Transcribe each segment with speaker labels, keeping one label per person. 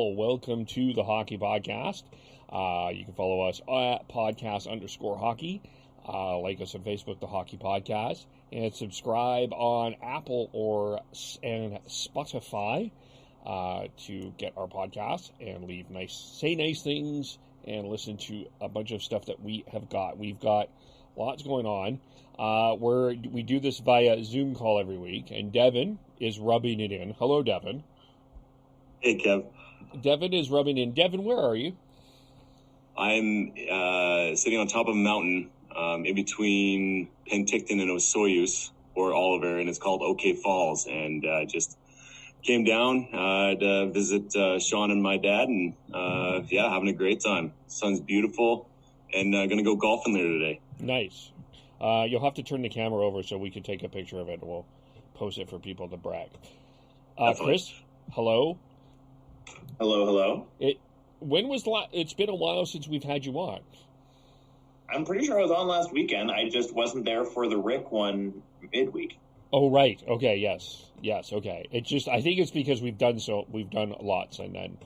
Speaker 1: all. Welcome to the Hockey Podcast. You can follow us at podcast_hockey. Like us on Facebook, the Hockey Podcast. And subscribe on Apple and Spotify to get our podcast and say nice things and listen to a bunch of stuff that we have got. We've got lots going on. We do this via Zoom call every week, and Devin is rubbing it in. Hello, Devin.
Speaker 2: Hey, Kev.
Speaker 1: Devin is rubbing in. Devin, where are you?
Speaker 2: I'm sitting on top of a mountain in between Penticton and Osoyoos, or Oliver, and it's called OK Falls. And just came down to visit Sean and my dad, and having a great time. Sun's beautiful, and going to go golfing there today.
Speaker 1: Nice. You'll have to turn the camera over so we can take a picture of it, and we'll post it for people to brag. Chris, hello.
Speaker 3: Hello.
Speaker 1: It's been a while since we've had you on.
Speaker 3: I'm pretty sure I was on last weekend. I just wasn't there for the Rick one midweek.
Speaker 1: Oh, right. Okay. Yes. Okay. I think it's because we've done lots, and then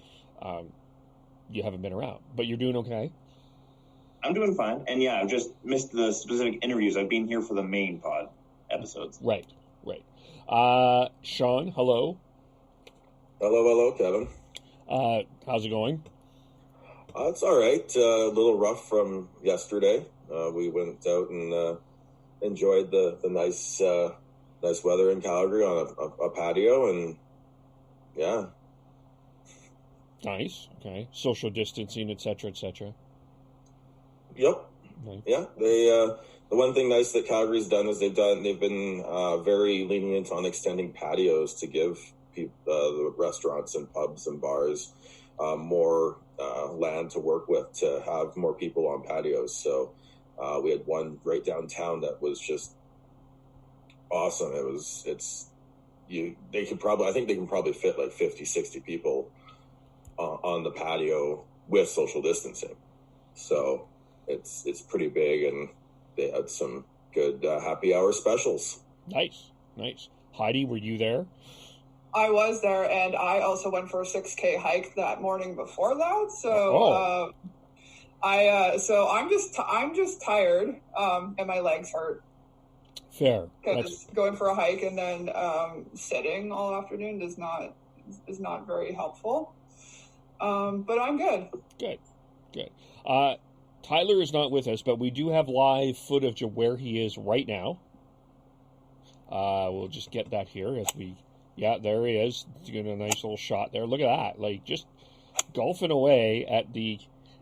Speaker 1: you haven't been around, but you're doing okay.
Speaker 3: I'm doing fine. And yeah, I've just missed the specific interviews. I've been here for the main pod episodes.
Speaker 1: Right. Sean, hello.
Speaker 4: Hello, Kevin.
Speaker 1: How's it going?
Speaker 4: It's all right. A little rough from yesterday. We went out and enjoyed the nice weather in Calgary on a patio, and yeah.
Speaker 1: Nice. Okay. Social distancing, etc.
Speaker 4: Yep.
Speaker 1: Nice.
Speaker 4: Yeah. The one thing nice that Calgary's done is they've been very lenient on extending patios to give the restaurants and pubs and bars more land to work with to have more people on patios. So we had one right downtown that was just awesome. I think they can probably fit like 50, 60 people on the patio with social distancing. So it's pretty big, and they had some good happy hour specials.
Speaker 1: Nice. Heidi, were you there?
Speaker 5: I was there, and I also went for a 6K hike that morning before that. So, I'm just tired, and my legs hurt.
Speaker 1: Fair.
Speaker 5: Because going for a hike and then sitting all afternoon is not very helpful. But I'm good.
Speaker 1: Good. Tyler is not with us, but we do have live footage of where he is right now. We'll just get that here as we. Yeah, there he is. Getting a nice little shot there. Look at that. Like, just golfing away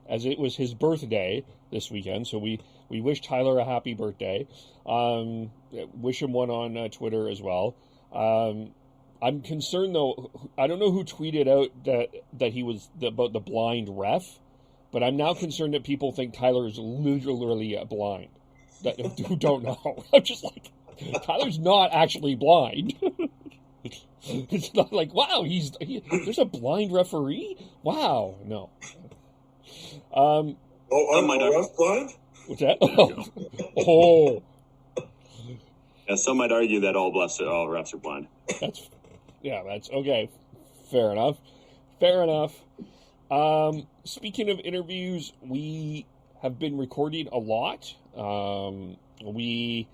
Speaker 1: as it was his birthday this weekend. So we wish Tyler a happy birthday. Wish him one on Twitter as well. I'm concerned, though. I don't know who tweeted out that he was about the blind ref, but I'm now concerned that people think Tyler is literally blind, who don't know. I'm just like, Tyler's not actually blind. It's not like, wow, there's a blind referee? Wow, no.
Speaker 4: I'm ref blind?
Speaker 1: What's that? Oh.
Speaker 2: Yeah, some might argue that all refs are blind.
Speaker 1: That's okay. Fair enough. Speaking of interviews, we have been recording a lot. We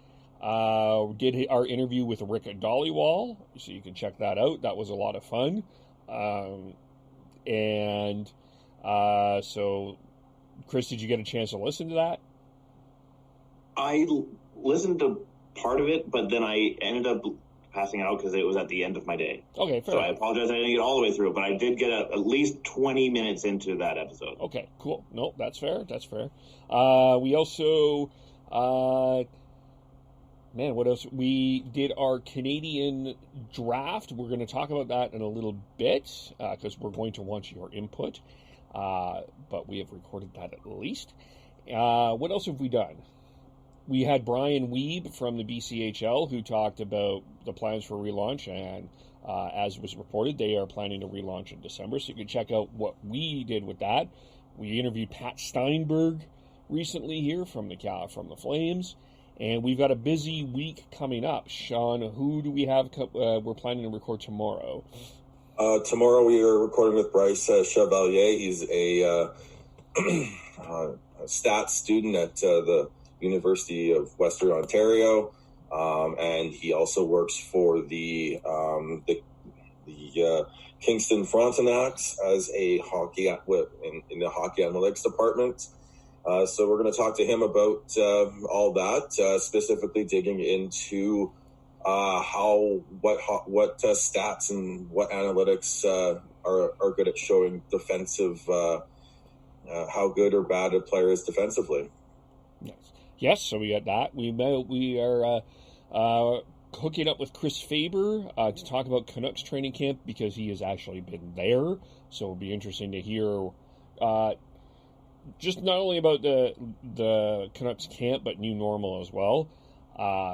Speaker 1: did our interview with Rick Dollywall, so you can check that out. That was a lot of fun. So, Chris, did you get a chance to listen to that?
Speaker 3: I listened to part of it, but then I ended up passing out because it was at the end of my day.
Speaker 1: Okay, fair.
Speaker 3: So I apologize I didn't get all the way through it, but I did get at least 20 minutes into that episode.
Speaker 1: Okay, cool. No, that's fair. We also... what else? We did our Canadian draft. We're going to talk about that in a little bit because we're going to want your input. But we have recorded that at least. What else have we done? We had Brian Weeb from the BCHL who talked about the plans for relaunch, and as was reported, they are planning to relaunch in December. So you can check out what we did with that. We interviewed Pat Steinberg recently here from the Flames. And we've got a busy week coming up. Sean, who do we have we're planning to record tomorrow?
Speaker 4: Tomorrow we are recording with Bryce Chevalier. He's a stats student at the University of Western Ontario, and he also works for the Kingston Frontenacs as a hockey in the hockey analytics department. So we're going to talk to him about all that, specifically digging into what stats and what analytics are good at showing defensive, how good or bad a player is defensively.
Speaker 1: Yes. So we got that. We are hooking up with Chris Faber to talk about Canucks Training Camp because he has actually been there. So it'll be interesting to hear just not only about the Canucks camp, but new normal as well.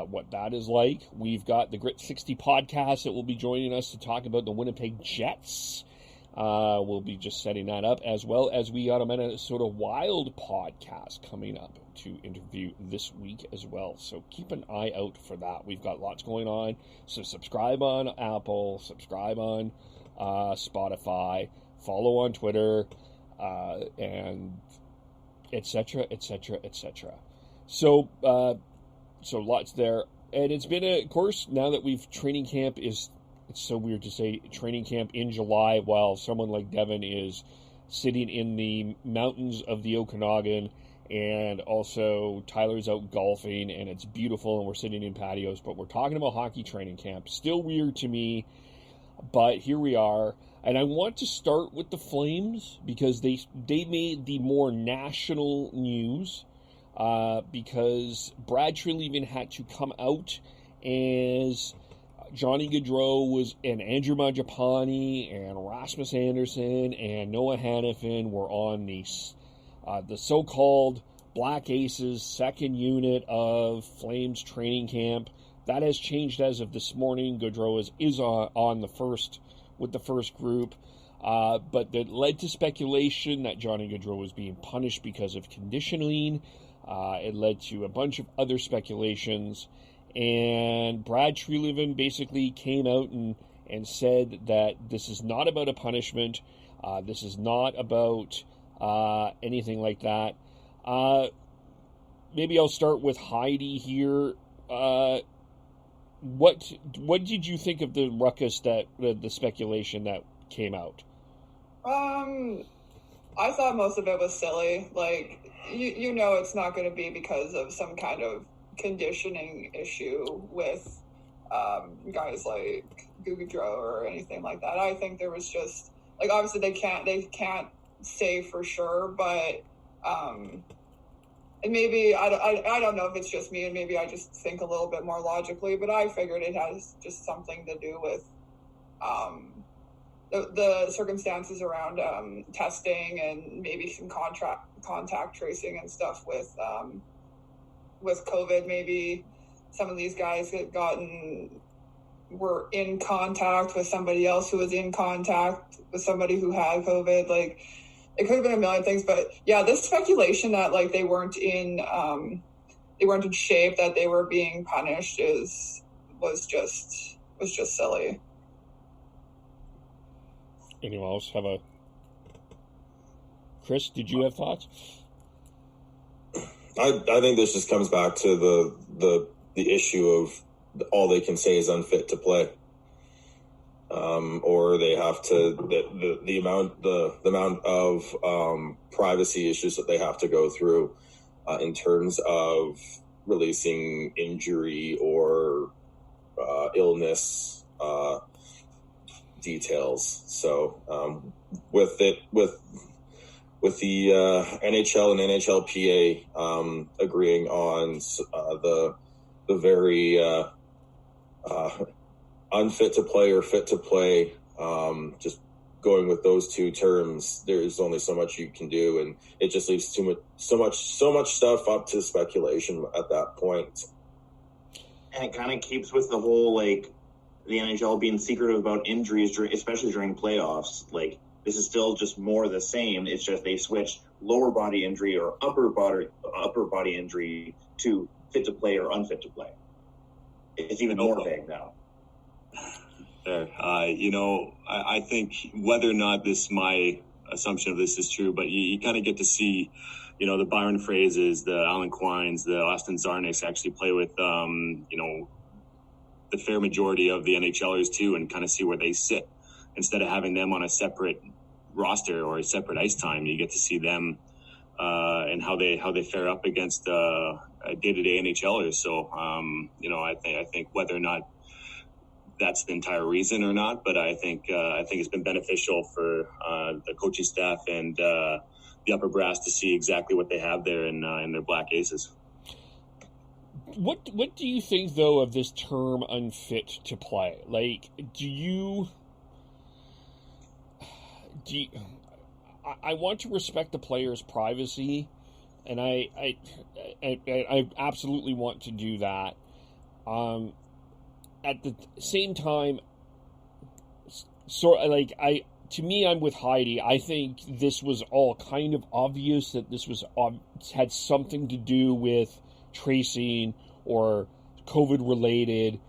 Speaker 1: What that is like. We've got the Grit 60 podcast that will be joining us to talk about the Winnipeg Jets. We'll be just setting that up, as well as we got a Minnesota Wild podcast coming up to interview this week as well. So keep an eye out for that. We've got lots going on. So subscribe on Apple, subscribe on Spotify, follow on Twitter, and etc., etc., etc. So lots there. And it's been, of course, now that training camp is, it's so weird to say training camp in July while someone like Devin is sitting in the mountains of the Okanagan, and also Tyler's out golfing and it's beautiful and we're sitting in patios, but we're talking about hockey training camp. Still weird to me, but here we are. And I want to start with the Flames because they made the more national news. Because Brad Treliving had to come out as Johnny Gaudreau and Andrew Mangiapane and Rasmus Anderson and Noah Hannafin were on the so-called Black Aces second unit of Flames training camp. That has changed as of this morning. Gaudreau is on with the first group. But that led to speculation that Johnny Gaudreau was being punished because of conditioning. It led to a bunch of other speculations, and Brad Treliving basically came out and said that this is not about a punishment. This is not about anything like that. Maybe I'll start with Heidi here. What did you think of the ruckus that the speculation that came out?
Speaker 5: I thought most of it was silly. Like, you know it's not going to be because of some kind of conditioning issue with guys like Gaudreau or anything like that. I think there was just, like, obviously they can't say for sure, but and maybe I don't know if it's just me and maybe I just think a little bit more logically, but I figured it has just something to do with the circumstances around testing and maybe some contact tracing and stuff with COVID. Maybe some of these guys were in contact with somebody else who was in contact with somebody who had COVID. Like, it could have been a million things, but yeah, this speculation that like they weren't in shape, that they were being punished was just silly.
Speaker 1: Anyone else have Chris, did you have thoughts?
Speaker 4: I think this just comes back to the issue of all they can say is unfit to play, or they have to the amount of privacy issues that they have to go through in terms of releasing injury or illness details. So with the NHL and NHLPA agreeing on the very unfit to play or fit to play, just going with those two terms, there's only so much you can do, and it just leaves so much stuff up to speculation at that point.
Speaker 3: And it kind of keeps with the whole, like, the NHL being secretive about injuries, especially during playoffs. Like, this is still just more the same. It's just they switch lower body injury or upper body injury to fit to play or unfit to play. It's even more vague now.
Speaker 2: Fair. I think whether or not my assumption of this is true, but you kind of get to see, the Byron Phrases, the Alan Quines, the Auston Czarniks actually play with, the fair majority of the NHLers too, and kind of see where they sit. Instead of having them on a separate roster or a separate ice time, you get to see them and how they fare up against day-to-day NHLers. So, I think whether or not that's the entire reason or not, but I think it's been beneficial for the coaching staff and the upper brass to see exactly what they have there in their Black Aces.
Speaker 1: What do you think though of this term "unfit to play"? Like, I want to respect the player's privacy, and I absolutely want to do that. At the same time, to me, I'm with Heidi. I think this was all kind of obvious that this was had something to do with tracing or COVID related.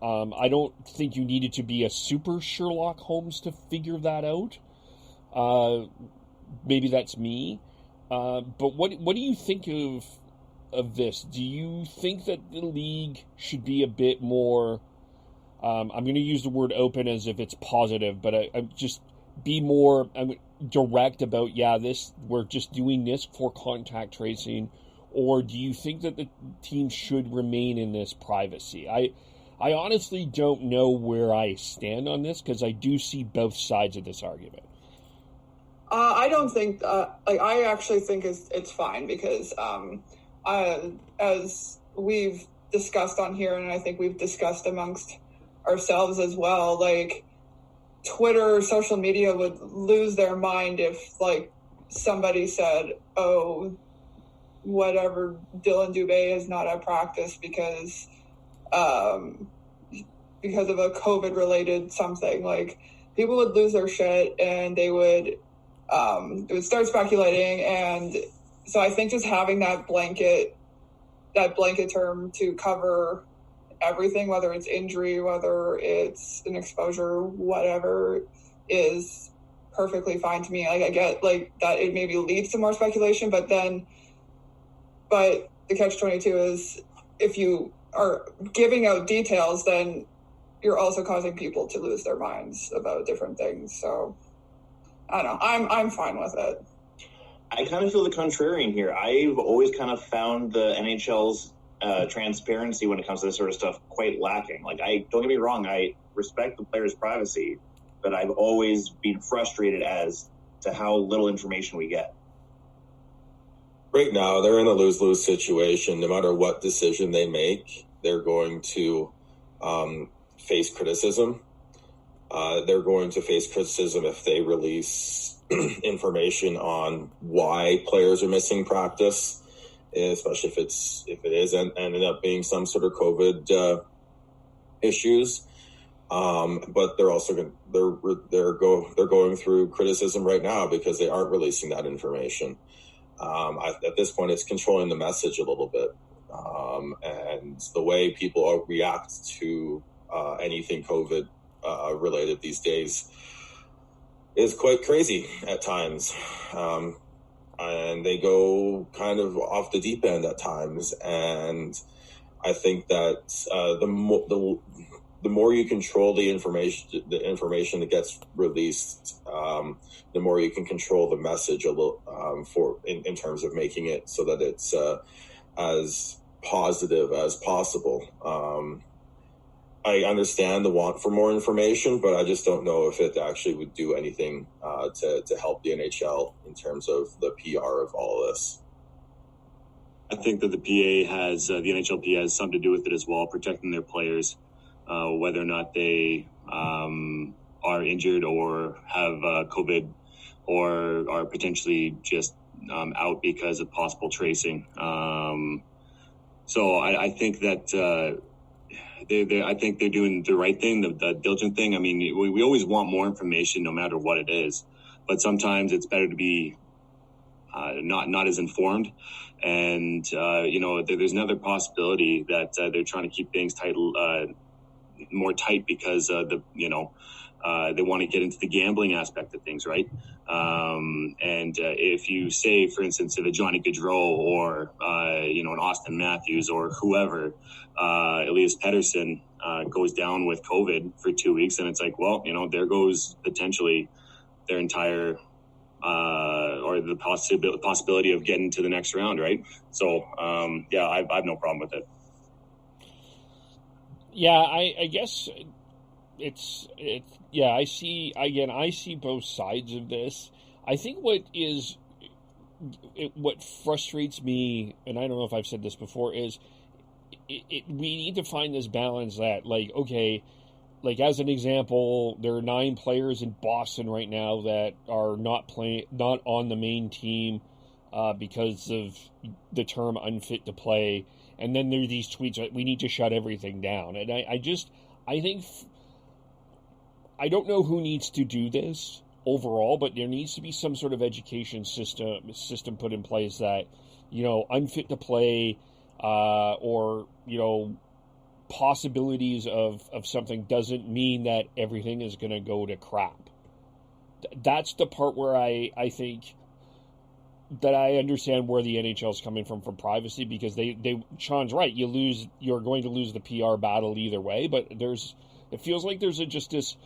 Speaker 1: I don't think you needed to be a super Sherlock Holmes to figure that out. Maybe that's me. But what do you think of this? Do you think that the league should be a bit more, I'm going to use the word open as if it's positive, but I'm just be more direct about, we're just doing this for contact tracing, or do you think that the team should remain in this privacy? I honestly don't know where I stand on this, because I do see both sides of this argument.
Speaker 5: I don't think, I actually think it's fine, because as we've discussed on here, and I think we've discussed amongst ourselves as well, like, Twitter, social media would lose their mind if, like, somebody said, oh, whatever, Dylan Dubé is not at practice because of a COVID-related something. Like, people would lose their shit, and they would start speculating. And so I think just having that blanket term to cover everything, whether it's injury, whether it's an exposure, whatever, is perfectly fine to me. Like, I get, like, that it maybe leads to more speculation, but the catch-22 is, if you are giving out details, then you're also causing people to lose their minds about different things. So I don't know. I'm fine with it.
Speaker 3: I kind of feel the contrarian here. I've always kind of found the NHL's transparency when it comes to this sort of stuff quite lacking. Like, don't get me wrong, I respect the player's privacy, but I've always been frustrated as to how little information we get.
Speaker 4: Right now, they're in a lose-lose situation. No matter what decision they make, they're going to face criticism. They're going to face criticism if they release information on why players are missing practice, especially if it is ended up being some sort of COVID issues. But they're also they're going through criticism right now because they aren't releasing that information. At this point, it's controlling the message a little bit, and the way people react to anything COVID related these days is quite crazy at times. And they go kind of off the deep end at times. And I think that the more you control the information that gets released, the more you can control the message a little, in terms of making it so that it's as positive as possible. I understand the want for more information, but I just don't know if it actually would do anything to help the NHL in terms of the PR of all of this.
Speaker 2: I think that the NHLPA has something to do with it as well, protecting their players, whether or not they are injured or have COVID or are potentially just out because of possible tracing. So I think that I think they're doing the right thing, the diligent thing. I mean, we always want more information no matter what it is, but sometimes it's better to be not as informed. And, there's another possibility that they're trying to keep things tight, more tight because they want to get into the gambling aspect of things, right? And if you say, for instance, if a Johnny Gaudreau or an Auston Matthews or whoever, Elias Pettersson goes down with COVID for 2 weeks, and it's like, well, there goes potentially their entire or the possibility of getting to the next round, right? So I have no problem with it.
Speaker 1: Yeah, I guess it's I see both sides of this. I think what frustrates me, and I don't know if I've said this before, is we need to find this balance that, like, okay, like as an example, there are 9 players in Boston right now that are not on the main team because of the term unfit to play. And then there are these tweets that we need to shut everything down. And I think I don't know who needs to do this overall, but there needs to be some sort of education system put in place that, unfit to play or, possibilities of something doesn't mean that everything is going to go to crap. That's the part where I think that I understand where the NHL is coming from privacy, because Sean's right. You're going to lose the PR battle either way, but it feels like there's just this.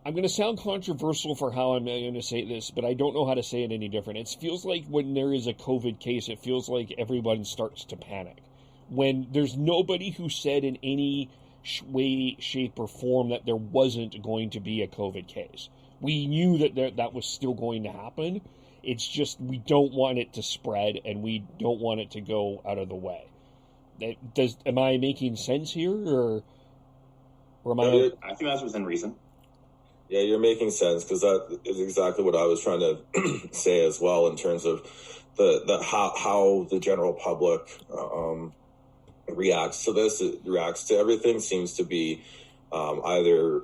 Speaker 1: I'm going to sound controversial for how I'm going to say this, but I don't know how to say it any different. It feels like when there is a COVID case, it feels like everyone starts to panic. When there's nobody who said in any way, shape, or form that there wasn't going to be a COVID case. We knew that was still going to happen. It's just we don't want it to spread, and we don't want it to go out of the way. Am I making sense here, or am I?
Speaker 3: I think that's within reason.
Speaker 4: Yeah, you're making sense, because that is exactly what I was trying to say as well, in terms of the how the general public reacts to this. It reacts to everything seems to be either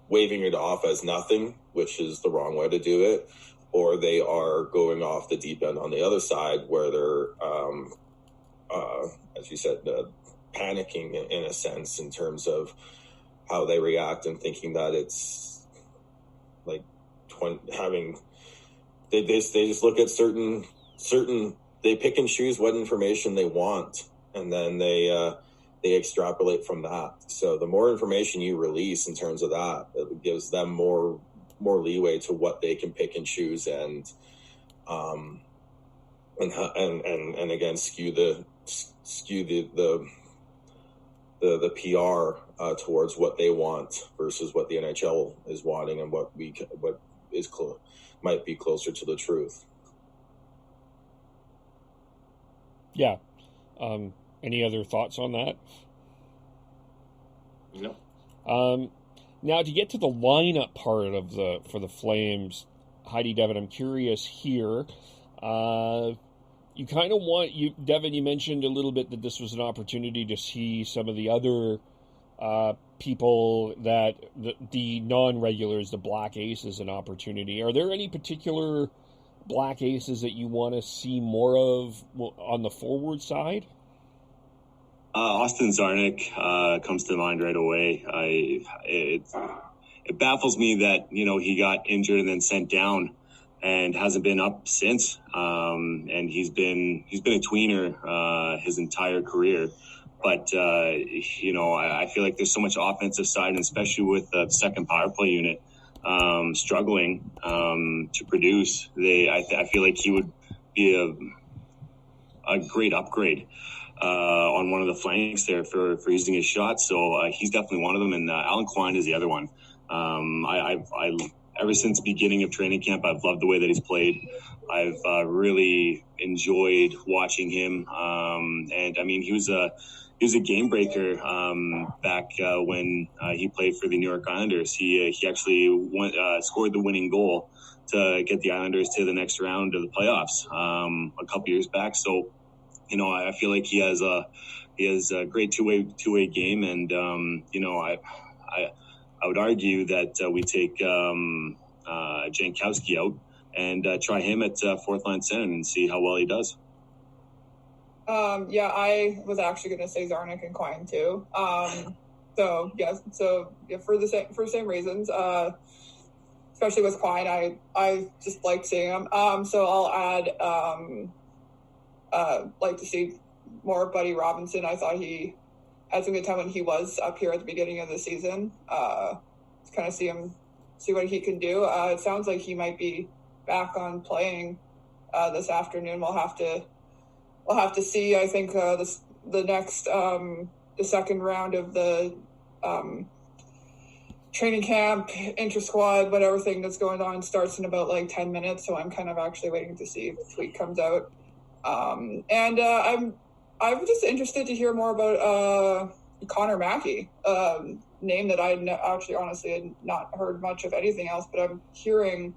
Speaker 4: waving it off as nothing, which is the wrong way to do it, or they are going off the deep end on the other side, where they're, as you said, panicking in a sense, in terms of how they react, and thinking that it's like they just look at certain they pick and choose what information they want, and then they extrapolate from that. So the more information you release in terms of that, it gives them more leeway to what they can pick and choose, and again skew the PR towards what they want versus what the NHL is wanting, and what might be closer to the truth.
Speaker 1: Yeah. Any other thoughts on that?
Speaker 3: No.
Speaker 1: Now, to get to the lineup part of for the Flames, Heidi, Devin, I'm curious here. You kind of Devin, you mentioned a little bit that this was an opportunity to see some of the other people, that the non-regulars, the Black Aces, an opportunity. Are there any particular Black Aces that you want to see more of on the forward side?
Speaker 2: Auston Czarnik comes to mind right away. It baffles me that he got injured and then sent down, and hasn't been up since. And he's been a tweener his entire career. But I feel like there's so much offensive side, and especially with the second power play unit struggling to produce. I feel like he would be a great upgrade on one of the flanks there for using his shots. So he's definitely one of them, and Alan Quine is the other one. I ever since the beginning of training camp, I've loved the way that he's played. I've really enjoyed watching him, and I mean he was a game breaker back when he played for the New York Islanders. He actually scored the winning goal to get the Islanders to the next round of the playoffs a couple years back. So, I feel like he has a great two-way game, and I would argue that we take Jankowski out and try him at fourth line center and see how well he does.
Speaker 5: Yeah, I was actually going to say Zarnik and Quine too. So yeah, for the same reasons. Especially with Quine, I just like seeing him. So I'll add like to see more Buddy Robinson. I thought he had some good time when he was up here at the beginning of the season. To kind of see what he can do. It sounds like he might be back on playing this afternoon. We'll have to see. I think the next the second round of the training camp, inter-squad, whatever thing that's going on starts in about like 10 minutes. So I'm kind of actually waiting to see if the tweet comes out. I'm just interested to hear more about Connor Mackey, name that I actually honestly had not heard much of anything else, but I'm hearing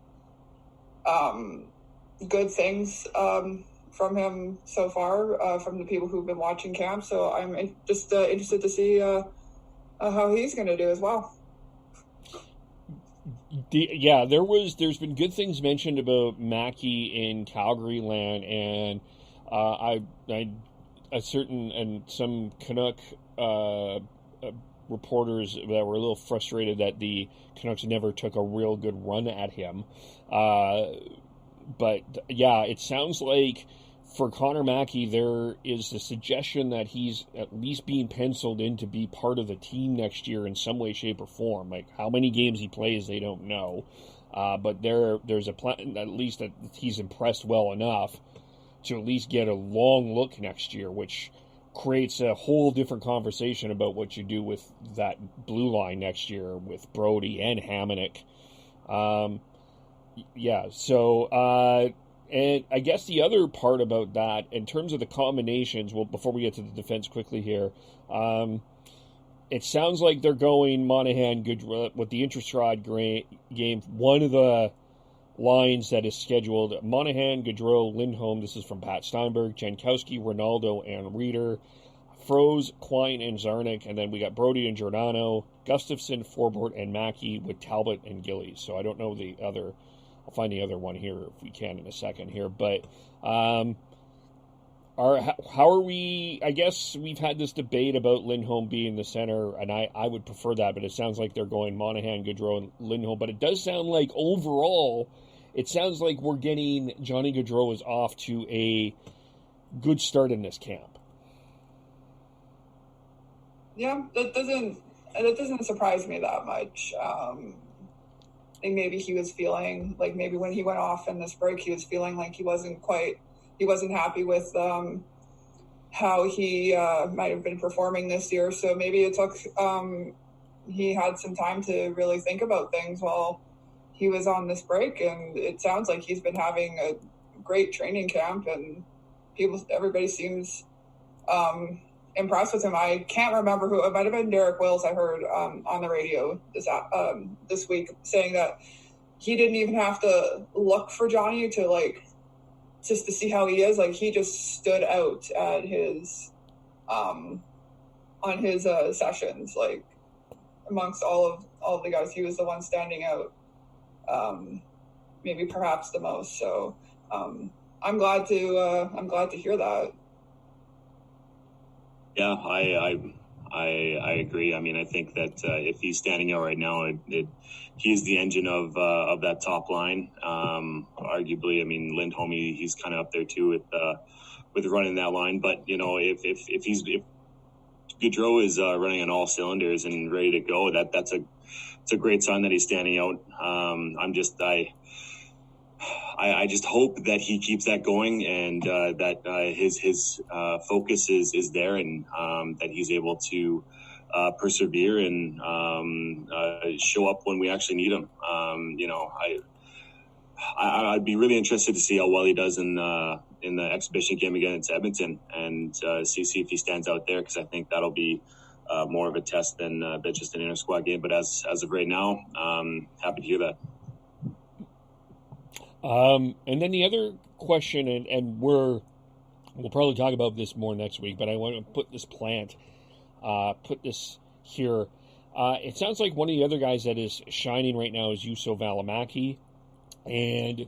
Speaker 5: good things from him so far, from the people who've been watching camp. So I'm just interested to see how he's going to do as well.
Speaker 1: There's been good things mentioned about Mackey in Calgary land, and some Canuck reporters that were a little frustrated that the Canucks never took a real good run at him. But yeah, it sounds like for Connor Mackey, there is the suggestion that he's at least being penciled in to be part of the team next year in some way, shape, or form. Like how many games he plays, they don't know. But there's a plan, at least that he's impressed well enough to at least get a long look next year, which creates a whole different conversation about what you do with that blue line next year with Brody and Hamonic. And I guess the other part about that, in terms of the combinations, well, before we get to the defense quickly here, it sounds like they're going Monahan, Goodrow, with the inter-squad game. One of the lines that is scheduled, Monahan, Gaudreau, Lindholm, this is from Pat Steinberg, Jankowski, Ronaldo, and Reeder, Froze, Quine, and Zarnik, and then we got Brody and Giordano, Gustafson, Forbort, and Mackey with Talbot and Gillies. So I don't know the other. I'll find the other one here if we can in a second here. But how are we? I guess we've had this debate about Lindholm being the center, and I would prefer that, but it sounds like they're going Monahan, Gaudreau, and Lindholm. But it does sound like overall, it sounds like we're getting Johnny Gaudreau is off to a good start in this camp.
Speaker 5: Yeah, that doesn't surprise me that much. I think maybe he was feeling like maybe when he went off in this break, he was feeling like he wasn't happy with how he might have been performing this year. So maybe it took he had some time to really think about things while he was on this break. And it sounds like he's been having a great training camp, and everybody seems impressed with him. I can't remember who. It might have been Derek Wills. I heard on the radio this week saying that he didn't even have to look for Johnny to just to see how he is. Like he just stood out at his on his sessions, like amongst all of the guys. He was the one standing out, maybe perhaps the most. So I'm glad to hear that.
Speaker 2: Yeah, I agree. I mean, I think that if he's standing out right now, he's the engine of that top line. Arguably, I mean, Lindholm, he's kind of up there too with running that line. But you know, if Gaudreau is running on all cylinders and ready to go, it's a great sign that he's standing out. I just hope that he keeps that going, and that his focus is there, and that he's able to persevere and show up when we actually need him. I'd be really interested to see how well he does in the exhibition game against Edmonton, and see if he stands out there, because I think that'll be more of a test than just an inter-squad game. But as of right now, happy to hear that.
Speaker 1: And then the other question, and we'll probably talk about this more next week, but I want to put this here. It sounds like one of the other guys that is shining right now is Juuso Valamaki. And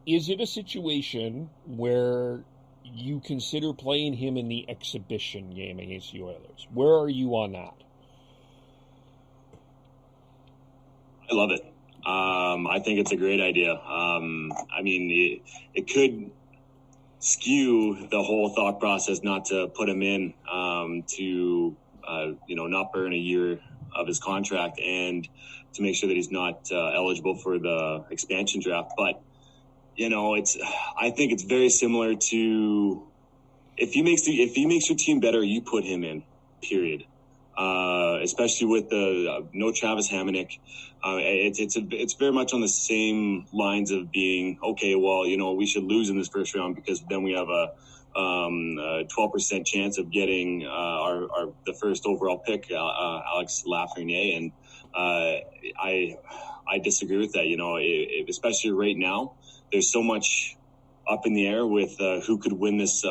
Speaker 1: is it a situation where you consider playing him in the exhibition game against the Oilers. Where are you on that?
Speaker 2: I love it. I think it's a great idea. It could skew the whole thought process not to put him in to not burn a year of his contract and to make sure that he's not eligible for the expansion draft. But I think it's very similar to if he makes your team better, you put him in. Period. Especially with the no Travis Hamonic, it's very much on the same lines of being okay. Well, we should lose in this first round because then we have a 12% chance of getting the first overall pick, Alex Lafreniere, and I disagree with that. Especially right now, there's so much up in the air with who could win this.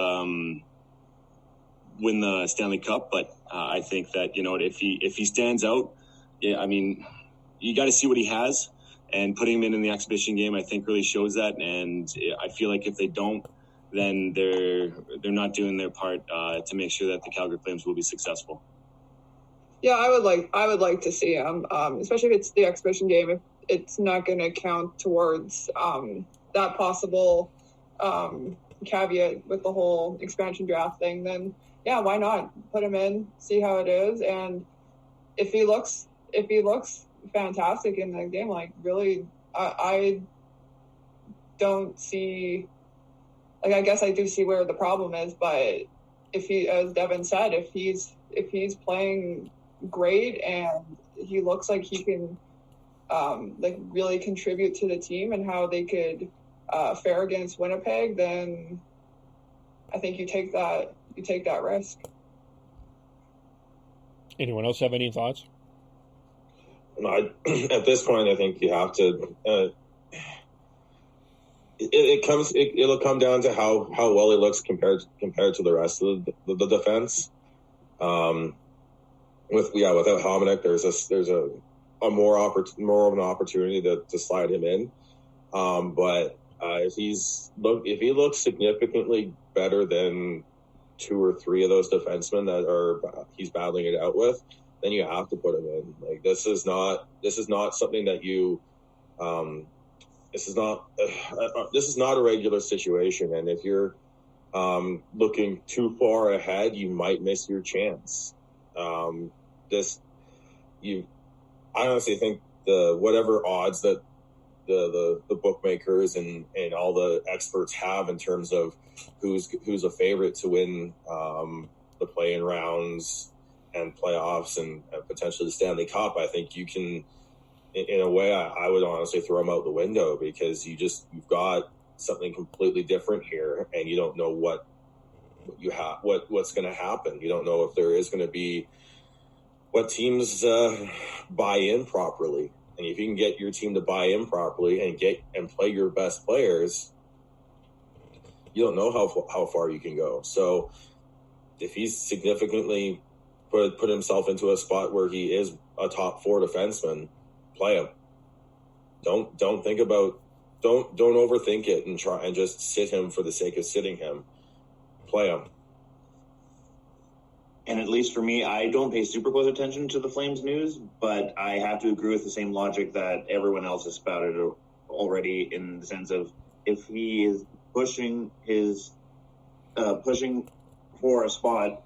Speaker 2: Win the Stanley Cup, but I think that if he stands out, you got to see what he has, and putting him in the exhibition game, I think really shows that. And I feel like if they don't, then they're not doing their part to make sure that the Calgary Flames will be successful.
Speaker 5: Yeah, I would like to see him, especially if it's the exhibition game. If it's not going to count towards that possible caveat with the whole expansion draft thing, then. Yeah, why not put him in, see how it is, and if he looks fantastic in the game, really, I don't see, I guess I do see where the problem is, but if he, as Devin said, if he's playing great and he looks like he can, really contribute to the team and how they could fare against Winnipeg, then I think you take that risk.
Speaker 1: Anyone else have any thoughts?
Speaker 4: No, at this point, I think you have to. It'll come down to how well he looks compared to the rest of the defense. Without Hamonic, there's a more of an opportunity to slide him in. But if he looks significantly better than 2 or 3 of those defensemen that he's battling it out with, then you have to put him in. This is not something that you. This is not a regular situation, and if you're looking too far ahead, you might miss your chance. I honestly think whatever odds that the bookmakers and all the experts have in terms of who's a favorite to win the play-in rounds and playoffs and potentially the Stanley Cup, I think you can, in a way, I would honestly throw them out the window, because you've got something completely different here, and you don't know what you have, what's going to happen. You don't know if there is going to be what teams buy in properly. And if you can get your team to buy in properly and play your best players, you don't know how far you can go. So if he's significantly put himself into a spot where he is a top 4 defenseman, play him. Don't overthink it and try and just sit him for the sake of sitting him. Play him.
Speaker 3: And at least for me, I don't pay super close attention to the Flames news, but I have to agree with the same logic that everyone else has spouted already, in the sense of if he is pushing for a spot,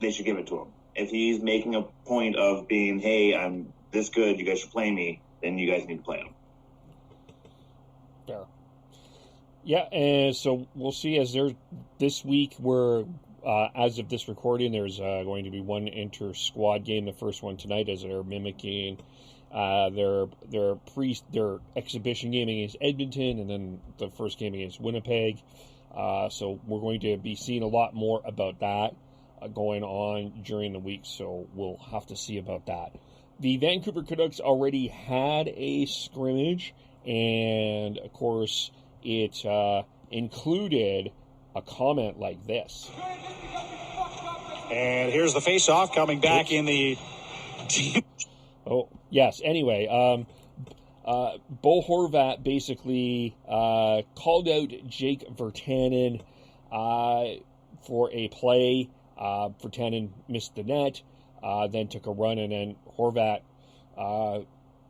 Speaker 3: they should give it to him. If he's making a point of being, hey, I'm this good, you guys should play me, then you guys need to play him.
Speaker 1: Fair. Yeah, and so we'll see as this week we're as of this recording, there's going to be one inter-squad game, the first one tonight, as they're mimicking their exhibition game against Edmonton, and then the first game against Winnipeg. So we're going to be seeing a lot more about that going on during the week, so we'll have to see about that. The Vancouver Canucks already had a scrimmage, and of course it included a comment like this.
Speaker 6: And here's the face-off coming back in the...
Speaker 1: Oh, yes. Anyway, Bo Horvat basically called out Jake Virtanen for a play. Virtanen missed the net, then took a run, and then Horvat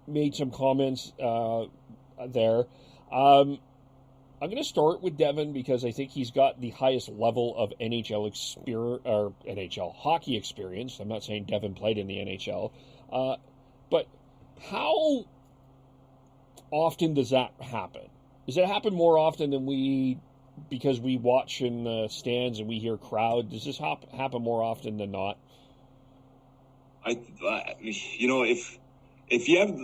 Speaker 1: made some comments there. I'm going to start with Devin because I think he's got the highest level of NHL experience or NHL hockey experience. I'm not saying Devin played in the NHL, but how often does that happen? Does it happen more often than because we watch in the stands and we hear crowd? Does this happen more often than not?
Speaker 2: If you have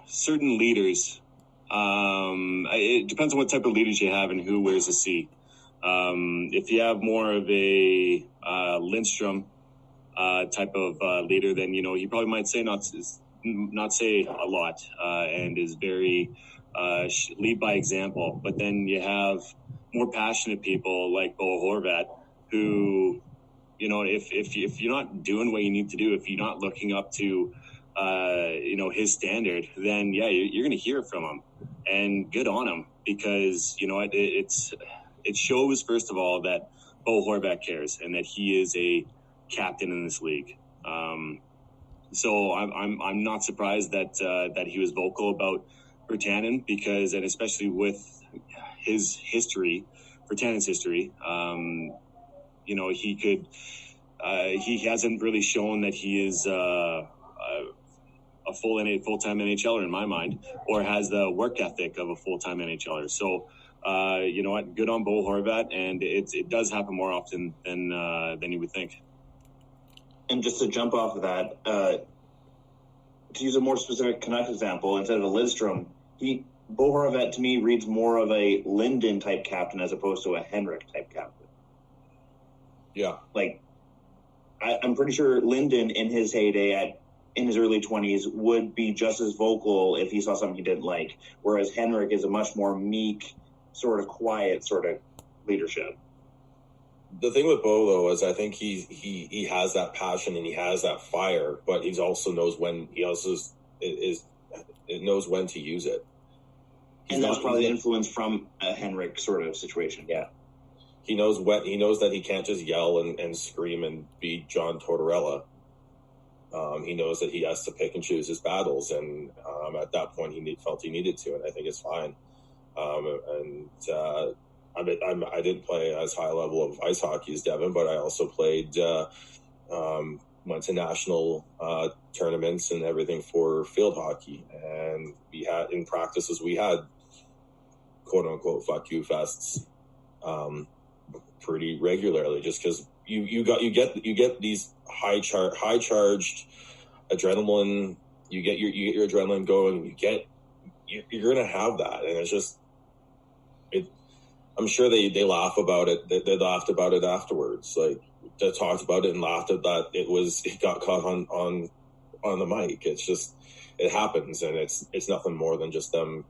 Speaker 2: certain leaders, it depends on what type of leaders you have and who wears a C. If you have more of a Lindstrom type of leader, then he probably might say not say a lot and is very lead by example. But then you have more passionate people like Bo Horvat, who if you're not doing what you need to do, if you're not looking up to his standard, then you're going to hear from him, and good on him, because it shows, first of all, that Bo Horvat cares and that he is a captain in this league. So I'm not surprised that he was vocal about Virtanen, because, and especially with his history, Virtanen's history, he hasn't really shown that he is a full-time NHLer in my mind, or has the work ethic of a full-time NHLer. So, good on Bo Horvat, and it does happen more often than you would think.
Speaker 3: And just to jump off of that, to use a more specific Canucks example, instead of a Lidstrom, Bo Horvat to me reads more of a Linden type captain as opposed to a Henrik type captain.
Speaker 4: Yeah.
Speaker 3: Like, I'm pretty sure Linden in his heyday in his early 20s would be just as vocal if he saw something he didn't like, whereas Henrik is a much more meek, sort of quiet sort of leadership.
Speaker 4: The thing with Bo, though, is I think he has that passion and he has that fire, but he also knows when knows when to use it.
Speaker 3: And that's probably the influence from a Henrik sort of situation. Yeah.
Speaker 4: He knows that he can't just yell and scream and be John Tortorella. He knows that he has to pick and choose his battles, and at that point he felt he needed to, and I think it's fine. I didn't play as high a level of ice hockey as Devin, but I also played, went to national tournaments and everything for field hockey, and we had in practices we had quote unquote fuck you fests pretty regularly, just because you get these high charged adrenaline, you get your adrenaline going, you're gonna have that, and it's just I'm sure they laugh about it. They laughed about it afterwards. Like, they talked about it and laughed at that. It got caught on the mic. It's just, it happens, and it's nothing more than just them.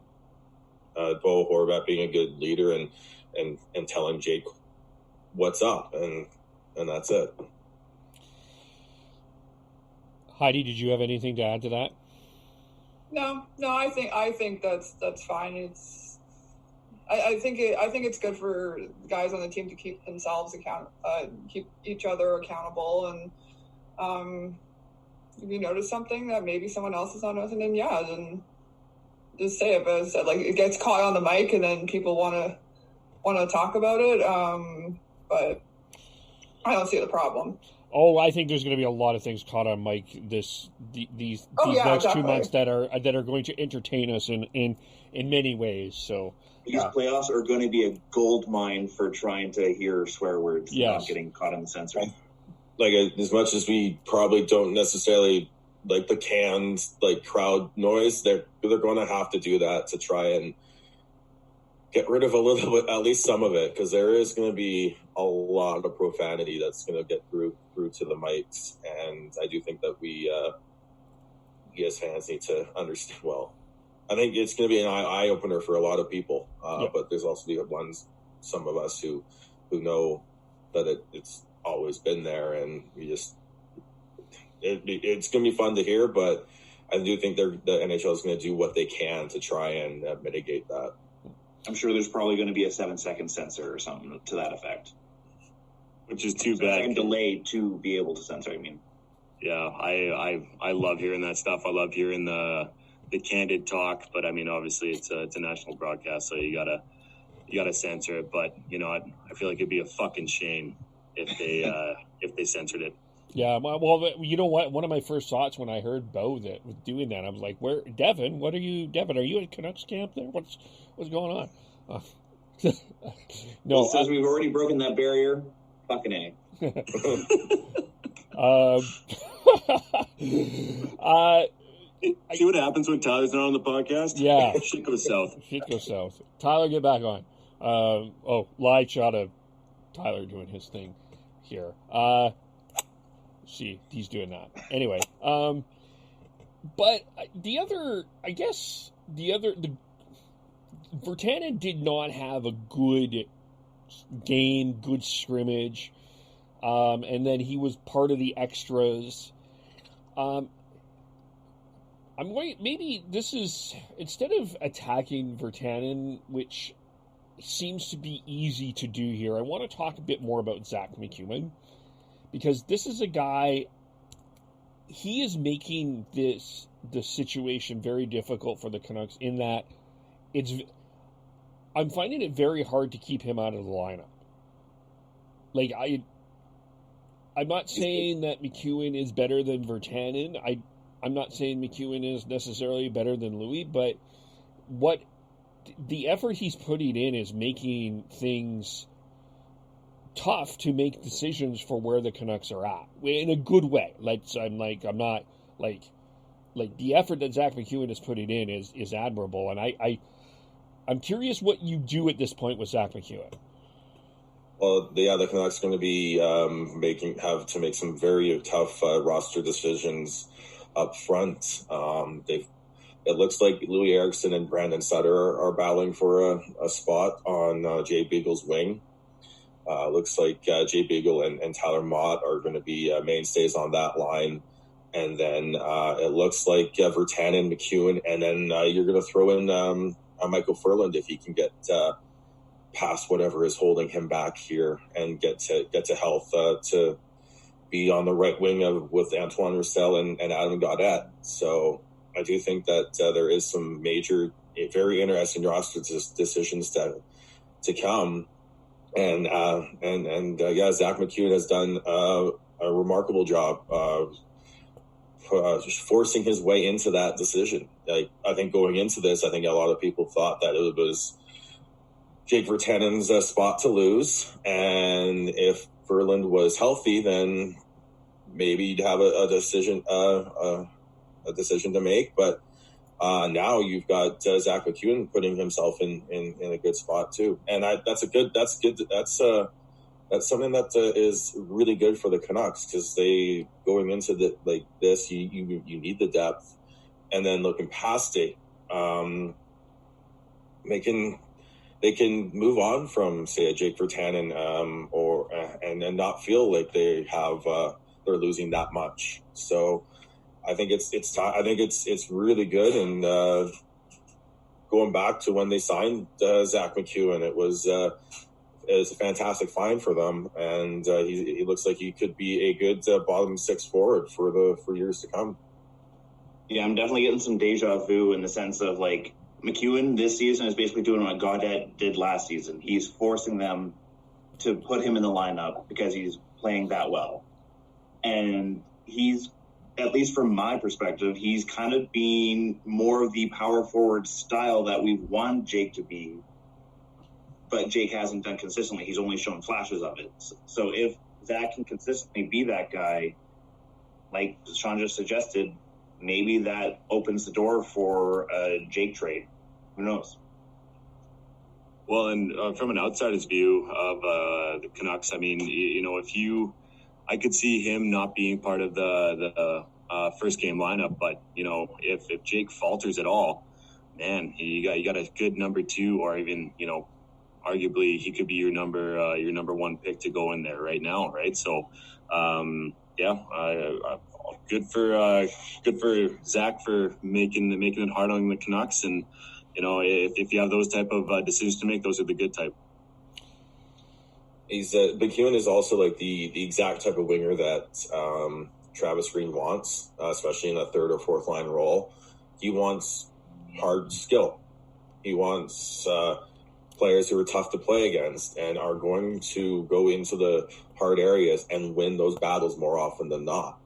Speaker 4: Bo Horvat being a good leader and telling Jake what's up, and that's it.
Speaker 1: Heidi, did you have anything to add to that?
Speaker 5: No. I think that's fine. I think it's good for guys on the team to keep themselves keep each other accountable, and if you notice something that maybe someone else is not noticing, then just say it. But as I said, like, it gets caught on the mic, and then people want to talk about it. But I don't see the problem.
Speaker 1: Oh, I think there's going to be a lot of things caught on mic these next 2 months that are going to entertain us in many ways. So
Speaker 3: these playoffs are going to be a gold mine for trying to hear swear words without getting caught in the censor.
Speaker 4: Like, as much as we probably don't necessarily like the canned crowd noise, they're going to have to do that to try and get rid of a little bit, at least some of it, because there is going to be a lot of profanity that's going to get through to the mics, and I do think that we as fans need to understand. Well, I think it's going to be an eye opener for a lot of people, but there's also some of us who know that it's always been there, and we just it's going to be fun to hear. But I do think the NHL is going to do what they can to try and mitigate that.
Speaker 3: I'm sure there's probably going to be a 7-second censor or something to that effect.
Speaker 2: which is too bad.
Speaker 3: And delayed to be able to censor. I mean,
Speaker 2: yeah, I love hearing that stuff. I love hearing the candid talk. But I mean, obviously, it's a national broadcast, so you gotta censor it. But you know, I feel like it'd be a fucking shame if they censored it.
Speaker 1: Yeah, well, you know what? One of my first thoughts when I heard Bo that was doing that, I was like, "Where, Devin? Are you at Canucks camp there? What's going on?" No,
Speaker 3: well, since we've already broken that barrier, fucking A.
Speaker 2: See what happens when Tyler's not on the podcast?
Speaker 1: Yeah,
Speaker 2: shit goes south.
Speaker 1: Shit goes south. Tyler, get back on. Live shot of Tyler doing his thing here. See, he's doing that. Anyway, but the Virtanen did not have a good game, good scrimmage, and then he was part of the extras. Maybe this is, instead of attacking Virtanen, which seems to be easy to do here, I want to talk a bit more about Zach McEwen. Because this is a guy, he is making the situation very difficult for the Canucks in that I'm finding it very hard to keep him out of the lineup. Like, I'm not saying that McEwen is better than Virtanen. I'm not saying McEwen is necessarily better than Louis, but what the effort he's putting in is making things tough to make decisions for where the Canucks are at in a good way. I'm not the effort that Zach McEwen is putting in is admirable, and I'm curious what you do at this point with Zach McEwen.
Speaker 4: Well, yeah, the Canucks are going to be have to make some very tough roster decisions up front. It looks like Louis Eriksson and Brandon Sutter are battling for a spot on Jay Beagle's wing. Looks like Jay Beagle and Tyler Mott are going to be mainstays on that line. And then it looks like Virtanen, McEwen, and then you're going to throw in Michael Furland if he can get past whatever is holding him back here and get to health to be on the right wing with Antoine Roussel and Adam Gaudette. So I do think that there is some major, very interesting roster decisions to come. And Zach McEwen has done a remarkable job forcing his way into that decision. I think going into this, I think a lot of people thought that it was Jake Virtanen's spot to lose, and if Verland was healthy, then maybe you'd have a decision to make. But now you've got Zach McEwen putting himself in a good spot too, and that's something that is really good for the Canucks, because they going into this, you need the depth, and then looking past it, they can move on from, say, a Jake Virtanen, and not feel like they're losing that much. So I think it's really good. And going back to when they signed Zach McEwen, it was a fantastic find for them, and he looks like he could be a good bottom six forward for years to come.
Speaker 3: Yeah, I'm definitely getting some deja vu in the sense of like McEwen this season is basically doing what Gaudette did last season. He's forcing them to put him in the lineup because he's playing that well, and he's, at least from my perspective, he's kind of being more of the power forward style that we want Jake to be, but Jake hasn't done consistently. He's only shown flashes of it. So if Zach can consistently be that guy, like Sean just suggested, maybe that opens the door for a Jake trade. Who knows?
Speaker 2: Well, and from an outsider's view of the Canucks, I mean, I could see him not being part of the first game lineup, but if Jake falters at all, man, you got a good number two, or even arguably he could be your number one pick to go in there right now, right? So, good for Zach for making it hard on the Canucks, and if you have those type of decisions to make, those are the good type.
Speaker 4: McEwen is also like the exact type of winger that Travis Green wants, especially in a third or fourth line role. He wants hard skill. He wants players who are tough to play against and are going to go into the hard areas and win those battles more often than not.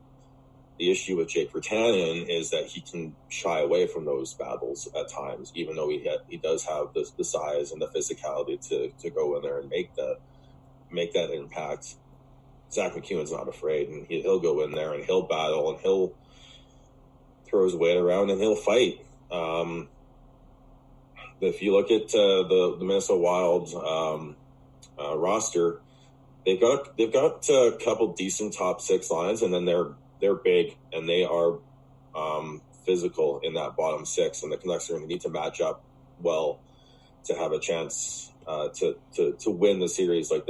Speaker 4: The issue with Jake Virtanen is that he can shy away from those battles at times, even though he does have the size and the physicality to go in there and make that impact. Zach McEwen's not afraid, and he'll go in there and he'll battle and he'll throw his weight around and he'll fight. If you look at the Minnesota Wild roster, they've got a couple decent top six lines, and then they're big and they are physical in that bottom six, and the Canucks are going to need to match up well to have a chance to win the series like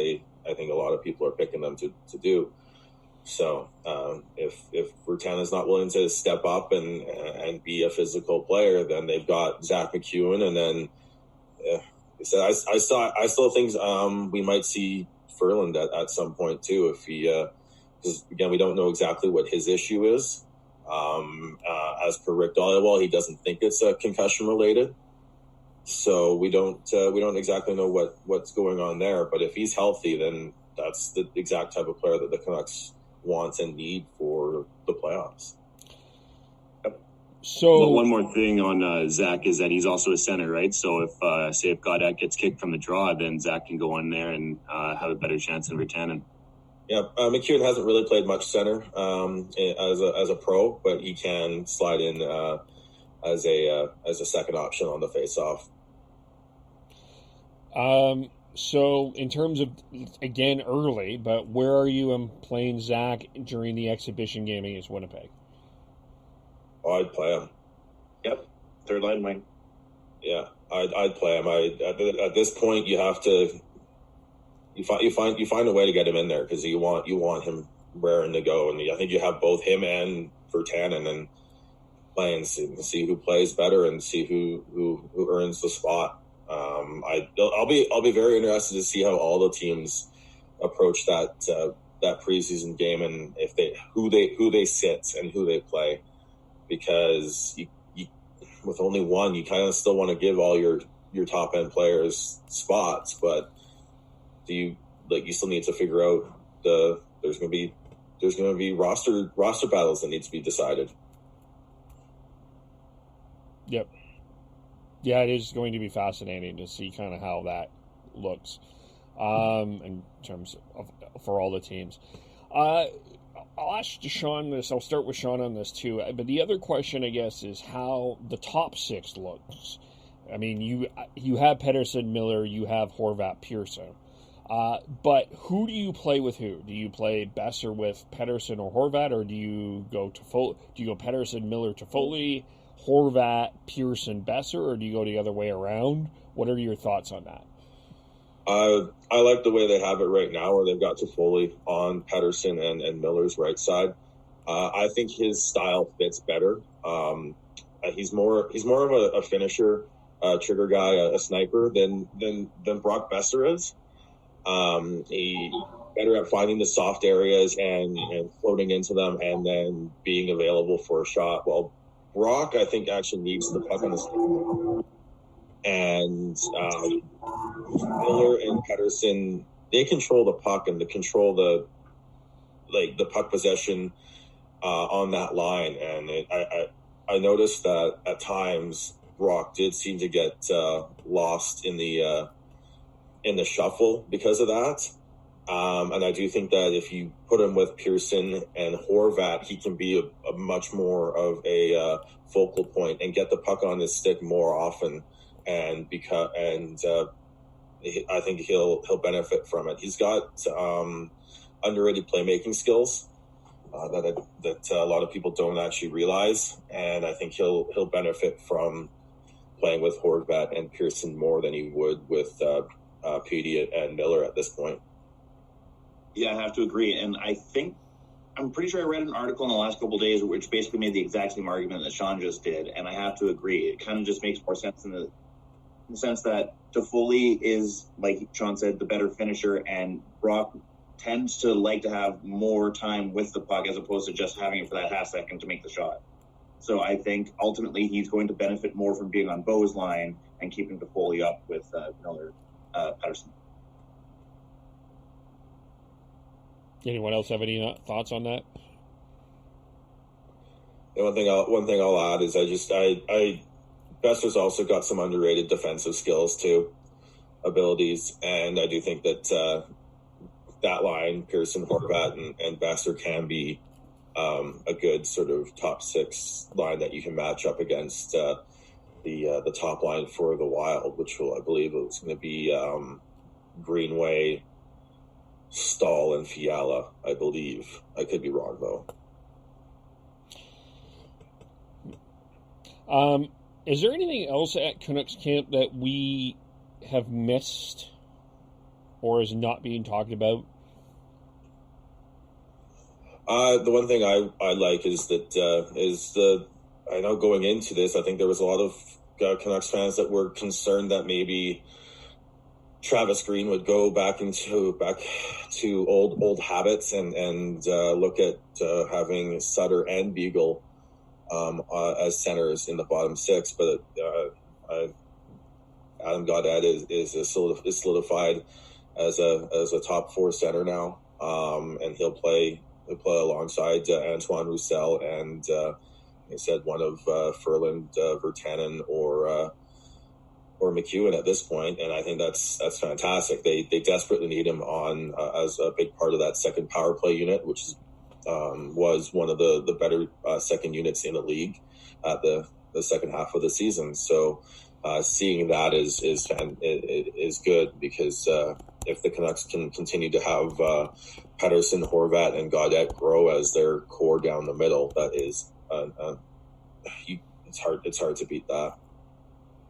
Speaker 4: I think a lot of people are picking them to do. So if Virtanen is not willing to step up and be a physical player, then they've got Zach McEwen, and then I still think we might see Ferland at some point too, if he because again we don't know exactly what his issue is. As per Rick Dollywall, he doesn't think it's concussion related. So we don't exactly know what's going on there. But if he's healthy, then that's the exact type of player that the Canucks want and need for the playoffs.
Speaker 2: Yep. So one more thing on Zach is that he's also a center, right? So if Gaudette gets kicked from the draw, then Zach can go in there and have a better chance than Virtanen.
Speaker 4: Yeah, McEwen hasn't really played much center as a pro, but he can slide in as a second option on the faceoff.
Speaker 1: So in terms of, again, early, but where are you in playing Zach during the exhibition game against Winnipeg?
Speaker 4: Oh, I'd play him.
Speaker 3: Yep, third line wing.
Speaker 4: Yeah, I'd play him. At this point, you have to you find a way to get him in there because you want him raring to go, and I think you have both him and Virtanen and play and see who plays better and see who earns the spot. I'll be very interested to see how all the teams approach that preseason game and if who they sit and who they play, because you with only one you kind of still want to give all your top end players spots, but you still need to figure out there's going to be roster battles that need to be decided.
Speaker 1: Yep. Yeah, it is going to be fascinating to see kind of how that looks in terms of for all the teams. I'll ask Sean this. I'll start with Sean on this too. But the other question, I guess, is how the top six looks. I mean, you have Pettersson, Miller, you have Horvat, Pearson. But who do you play with who? Do you play Besser with Pettersson or Horvat, or do you go Pettersson, Miller, Toffoli, Horvat, Pearson, Besser, or do you go the other way around? What are your thoughts on that?
Speaker 4: I like the way they have it right now, where they've got Toffoli on Pettersson and Miller's right side. I think his style fits better. He's more of a finisher, trigger guy, a sniper than Brock Besser is. He better at finding the soft areas and floating into them and then being available for a shot. Well, Brock, I think, actually needs the puck on the stick. And Miller and Pettersson, they control the puck and they control the puck possession on that line. And I noticed that at times Brock did seem to get lost in the shuffle because of that. And I do think that if you put him with Pearson and Horvat, he can be a much more of a focal point and get the puck on his stick more often. I think he'll benefit from it. He's got underrated playmaking skills that a lot of people don't actually realize, and I think he'll benefit from playing with Horvat and Pearson more than he would with Petey and Miller at this point.
Speaker 3: Yeah, I have to agree. And I'm pretty sure I read an article in the last couple of days which basically made the exact same argument that Sean just did. And I have to agree. It kind of just makes more sense in the sense that Toffoli is, like Sean said, the better finisher, and Brock tends to like to have more time with the puck as opposed to just having it for that half second to make the shot. So I think ultimately he's going to benefit more from being on Bo's line and keeping Toffoli up with Miller, Patterson.
Speaker 1: Anyone else have any thoughts on that?
Speaker 4: The one thing I'll add is I Besser's also got some underrated defensive skills too, abilities, and I do think that that line, Pearson, Horvat, and Besser can be a good sort of top six line that you can match up against the top line for the Wild, which I believe it's going to be Greenway, Stahl, and Fiala. I believe. I could be wrong though.
Speaker 1: Is there anything else at Canucks camp that we have missed or is not being talked about?
Speaker 4: The one thing I like is that I know going into this, I think there was a lot of Canucks fans that were concerned that maybe Travis Green would go back to old habits and look at having Sutter and Beagle as centers in the bottom six, but Adam Gaudette is solidified as a top four center now, and he'll play alongside Antoine Roussel and he said one of Ferland, Virtanen, or McEwen at this point, and I think that's fantastic. They desperately need him on as a big part of that second power play unit, which is was one of the better second units in the league at the second half of the season. So seeing that is good, because if the Canucks can continue to have Pettersson, Horvat, and Gaudette grow as their core down the middle, that is it's hard to beat that.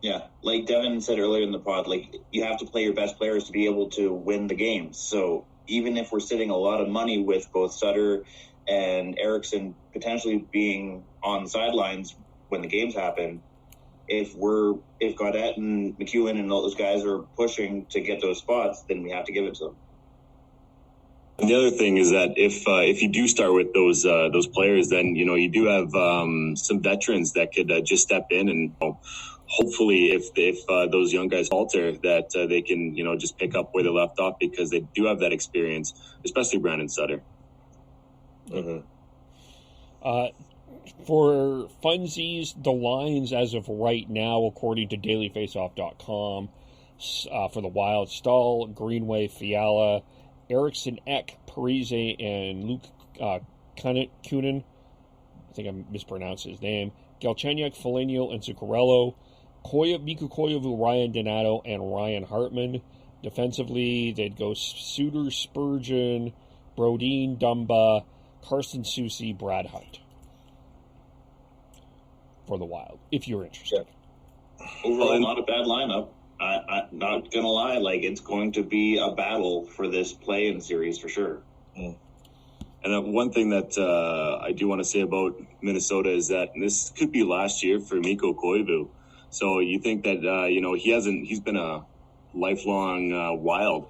Speaker 3: Yeah, like Devin said earlier in the pod, like you have to play your best players to be able to win the games. So even if we're sitting a lot of money with both Sutter and Eriksson potentially being on the sidelines when the games happen, if Gaudette and McEwen and all those guys are pushing to get those spots, then we have to give it to them.
Speaker 2: And the other thing is that if you do start with those players, then you do have some veterans that could just step in and hopefully if those young guys falter, that they can just pick up where they left off, because they do have that experience, especially Brandon Sutter.
Speaker 4: Mm-hmm.
Speaker 1: For funsies, the lines as of right now, according to dailyfaceoff.com, for the Wild: Stahl, Greenway, Fiala, Eriksson, Ek, Parise, and Luke Kunin. I think I mispronounced his name. Galchenyuk, Foligno, and Zuccarello. Mikko Koivu, Ryan Donato, and Ryan Hartman. Defensively, they'd go Suter, Spurgeon, Brodin, Dumba, Carson Soucy, Brad Hunt. For the Wild, if you're interested.
Speaker 3: Yeah. Overall, not a bad lineup. I'm not going to lie, like it's going to be a battle for this play-in series for sure.
Speaker 2: Mm. And one thing that I do want to say about Minnesota is that this could be last year for Mikko Koivu. So you think that, he's been a lifelong Wild.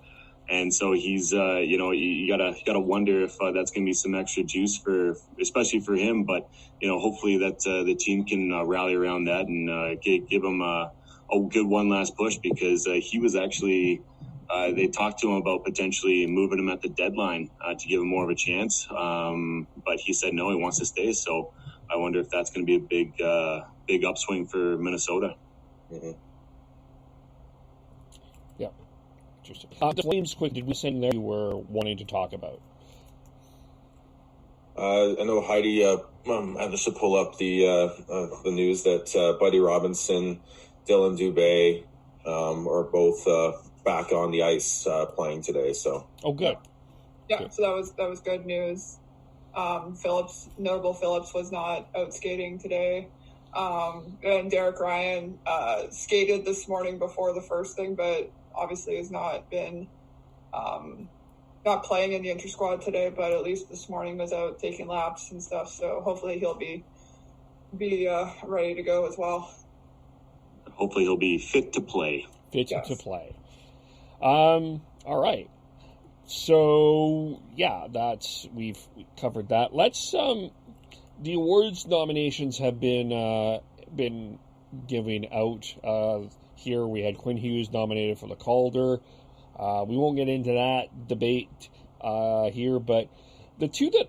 Speaker 2: And so he's, you gotta wonder if that's going to be some extra juice especially for him. But, hopefully that the team can rally around that and give him a good one last push, because he was actually, they talked to him about potentially moving him at the deadline to give him more of a chance. But he said no, he wants to stay. So I wonder if that's going to be a big upswing for Minnesota.
Speaker 4: Mm-hmm.
Speaker 1: Yeah. Interesting. The Flames, quick, did we send there you were wanting to talk about?
Speaker 4: I know Heidi had to pull up the news that Buddy Robinson, Dylan Dubé are both back on the ice playing today. So
Speaker 1: good.
Speaker 5: Yeah,
Speaker 1: good.
Speaker 5: So that was good news. Notable Phillips was not out skating today. And Derek Ryan skated this morning before the first thing, but obviously has not been not playing in the inter-squad today, but at least this morning was out taking laps and stuff. So hopefully he'll be ready to go as well.
Speaker 2: Hopefully he'll be fit to play.
Speaker 1: fit to play. All right. So, yeah, we've covered that. Let's, the awards nominations have been giving out. Here we had Quinn Hughes nominated for the Calder. We won't get into that debate here, but the two that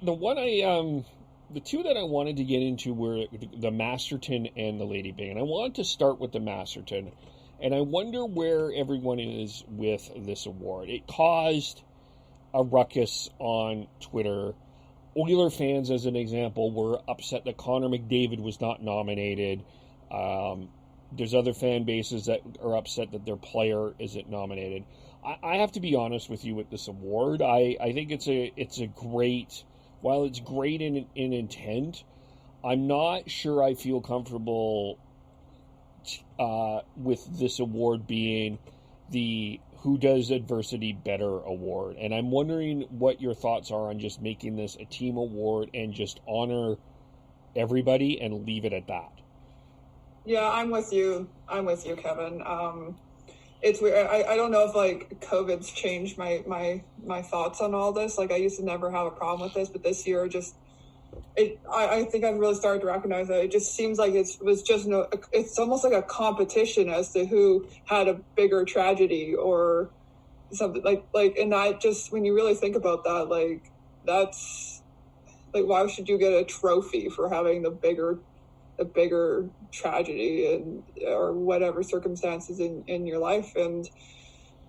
Speaker 1: I wanted to get into were the Masterton and the Lady Byng. And I wanted to start with the Masterton. And I wonder where everyone is with this award. It caused a ruckus on Twitter. Oiler fans, as an example, were upset that Connor McDavid was not nominated. There's other fan bases that are upset that their player isn't nominated. I have to be honest with you with this award. I think it's a great, while it's great in intent, I'm not sure I feel comfortable with this award being the Who Does Adversity Better award. And I'm wondering what your thoughts are on just making this a team award and just honor everybody and leave it at that.
Speaker 5: Yeah, I'm with you, Kevin. It's weird. I don't know if like COVID's changed my thoughts on all this. Like I used to never have a problem with this, but this year I think I've really started to recognize that it just seems like it's almost like a competition as to who had a bigger tragedy or something like, and that just, when you really think about that, like that's like, why should you get a trophy for having the bigger tragedy and or whatever circumstances in your life? And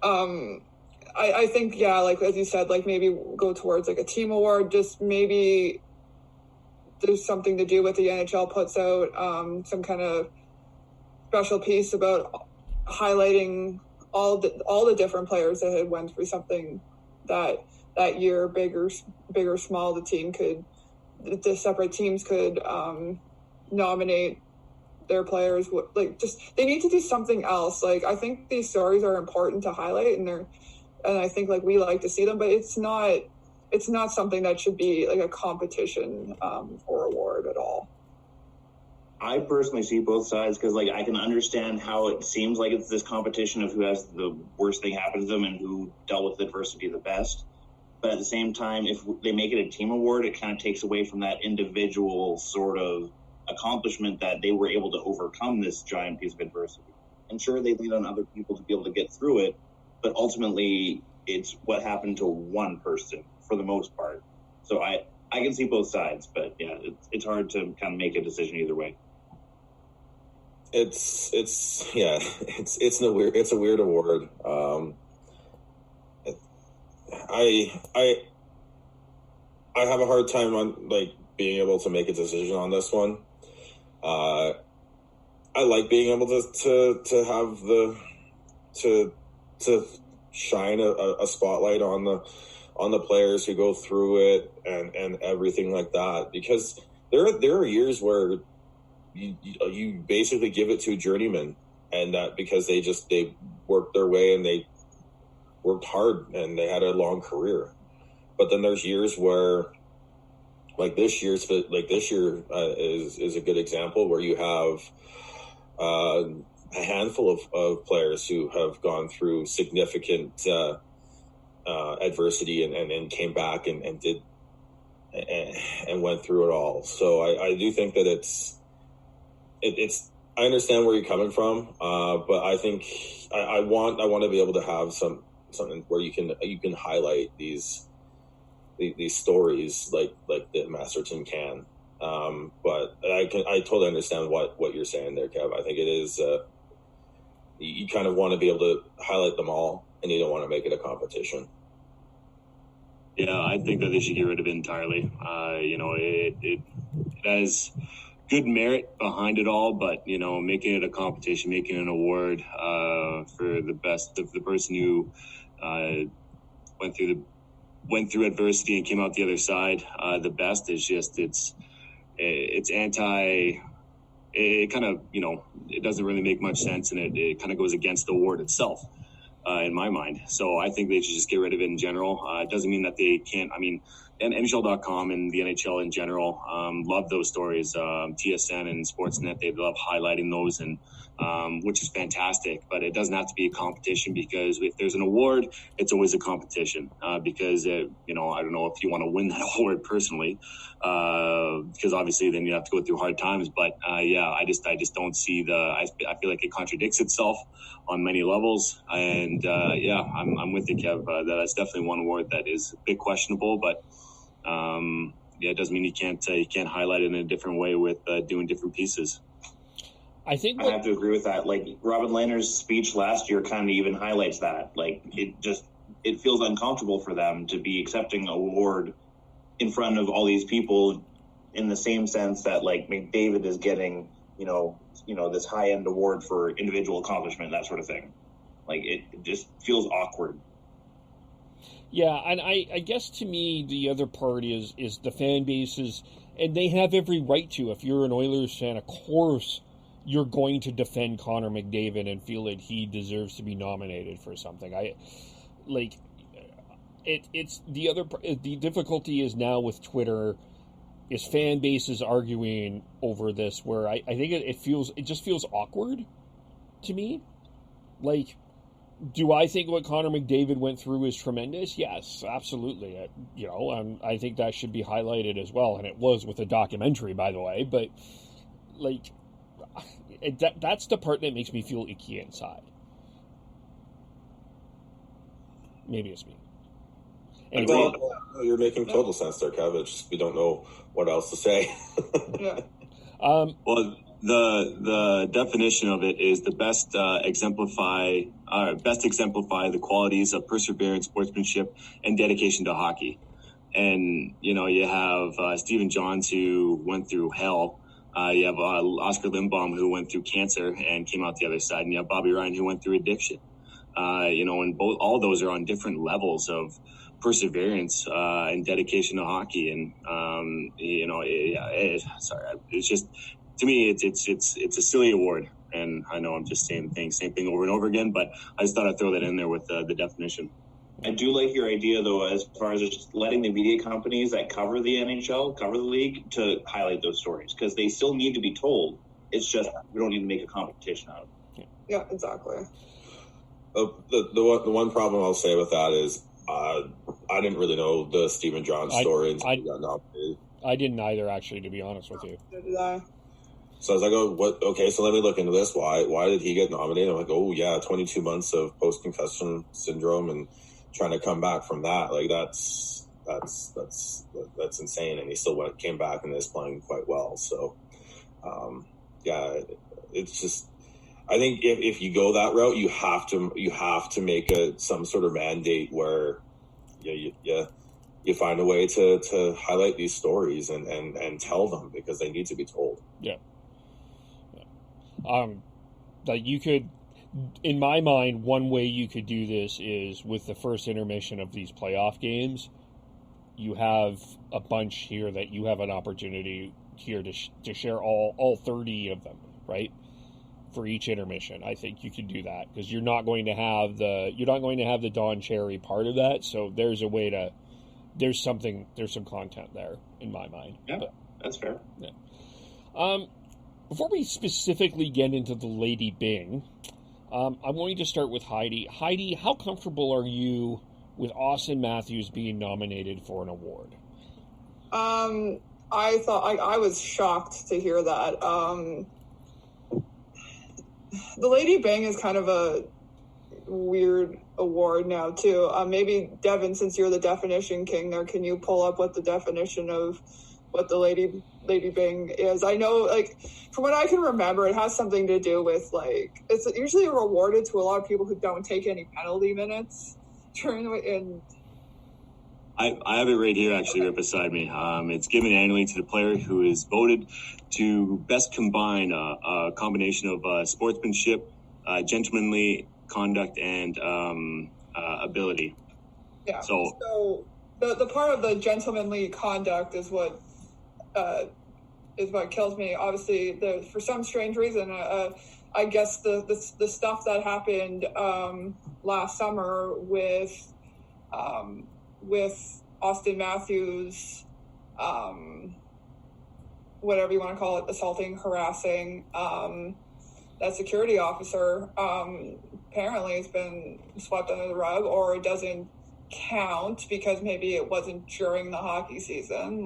Speaker 5: I think, yeah, like as you said, like maybe go towards like a team award. Just maybe there's something to do with the NHL puts out some kind of special piece about highlighting all the different players that had went through something that year, big or small. The separate teams could nominate their players. Like, just they need to do something else. Like, I think these stories are important to highlight, and I think like we like to see them, but it's not something that should be like a competition or award at all.
Speaker 3: I personally see both sides because, like, I can understand how it seems like it's this competition of who has the worst thing happen to them and who dealt with adversity the best. But at the same time, if they make it a team award, it kind of takes away from that individual sort of accomplishment that they were able to overcome this giant piece of adversity. And sure, they lean on other people to be able to get through it, but ultimately, it's what happened to one person for the most part. So I can see both sides, but yeah, it's hard to kind of make a decision either way.
Speaker 4: It's a weird award. I have a hard time on like being able to make a decision on this one. I like being able to have to shine a spotlight on the players who go through it and everything like that, because there are years where you basically give it to journeymen, and that because they worked their way and they worked hard and they had a long career. But then there's years where, like this year is a good example where you have a handful of players who have gone through significant adversity and came back and went through it all. So I do think that it's I understand where you're coming from, but I think I want to be able to have something where you can highlight these stories like the Masterton can. But I totally understand what you're saying there, Kev. I think it is you kind of want to be able to highlight them all, and you don't want to make it a competition.
Speaker 2: Yeah, I think that they should get rid of it entirely. It has good merit behind it all, but making it a competition, making an award for the best of the person who went through adversity and came out the other side, the best is just it's anti. It kind of it doesn't really make much sense, and it kind of goes against the award itself. In my mind. So I think they should just get rid of it in general. It doesn't mean that they can't. I mean, and NHL.com and the NHL in general love those stories. TSN and Sportsnet, they love highlighting those, and which is fantastic. But it doesn't have to be a competition, because if there's an award, it's always a competition. Because I don't know if you want to win that award personally, because obviously then you have to go through hard times. But I just don't see I feel like it contradicts itself on many levels. And I'm with you, Kev. That's definitely one award that is a bit questionable, but. It doesn't mean you can't highlight it in a different way with doing different pieces.
Speaker 3: I have to agree with that. Like, Robin Lehner's speech last year kind of even highlights that. Like, it feels uncomfortable for them to be accepting an award in front of all these people, in the same sense that, like, McDavid is getting, this high-end award for individual accomplishment, that sort of thing. Like, it just feels awkward.
Speaker 1: Yeah, and I guess to me the other part is the fan bases, and they have every right to. If you're an Oilers fan, of course you're going to defend Connor McDavid and feel that he deserves to be nominated for something. It's the other. The difficulty is now with Twitter, is fan bases arguing over this, where I think it just feels awkward to me. Like, do I think what Connor McDavid went through is tremendous? Yes, absolutely. I think that should be highlighted as well, and it was with a documentary, by the way. But that's the part that makes me feel icky inside. Maybe it's me. Anyway,
Speaker 4: well, you're making total sense there, Kev. It's just we don't know what else to say.
Speaker 5: Yeah.
Speaker 2: Well, the definition of it is the best exemplify the qualities of perseverance, sportsmanship, and dedication to hockey. And you have Stephen Johns, who went through hell. You have Oscar Lindbaum, who went through cancer and came out the other side, and you have Bobby Ryan, who went through addiction. And all those are on different levels of perseverance and dedication to hockey. And it's just, to me, it's a silly award. And I know I'm just saying the same thing over and over again, but I just thought I'd throw that in there with the definition.
Speaker 3: I do like your idea, though, as far as just letting the media companies that cover the NHL, cover the league, to highlight those stories, because they still need to be told. It's just we don't need to make a competition out of it.
Speaker 5: Yeah, exactly.
Speaker 4: The one problem I'll say with that is I didn't really know the Stephen Johns story until he got nominated.
Speaker 1: I didn't either, actually, to be honest with you.
Speaker 5: So did I.
Speaker 4: So I was like, oh, what? Okay, so let me look into this. Why did he get nominated? I'm like, oh yeah, 22 months of post-concussion syndrome and trying to come back from that. Like that's insane. And he still came back and is playing quite well. So it's just, I think if you go that route, you have to make some sort of mandate where you find a way to highlight these stories and tell them, because they need to be told.
Speaker 1: Yeah. That you could, in my mind, one way you could do this is with the first intermission of these playoff games. You have a bunch here that you have an opportunity here to share all 30 of them, right? For each intermission. I think you could do that, because you're not going to have the Don Cherry part of that. So there's some content there in my mind.
Speaker 3: Yeah, that's fair.
Speaker 1: Yeah. Before we specifically get into the Lady Byng, I'm going to start with Heidi. Heidi, how comfortable are you with Auston Matthews being nominated for an award?
Speaker 5: I thought I was shocked to hear that. The Lady Byng is kind of a weird award now too. Maybe Devin, since you're the definition king there, can you pull up what the definition of what the Lady Byng is? I know, like, from what I can remember, it has something to do with, like, it's usually rewarded to a lot of people who don't take any penalty minutes during the.
Speaker 2: I have it right here, actually, right beside me. It's given annually to the player who is voted to best combine a combination of sportsmanship, gentlemanly conduct, and ability.
Speaker 5: Yeah. So the part of the gentlemanly conduct is what kills me. Obviously, for some strange reason, I guess the stuff that happened last summer with Auston Matthews, whatever you want to call it, assaulting, harassing that security officer, apparently it's been swept under the rug, or it doesn't count because maybe it wasn't during the hockey season.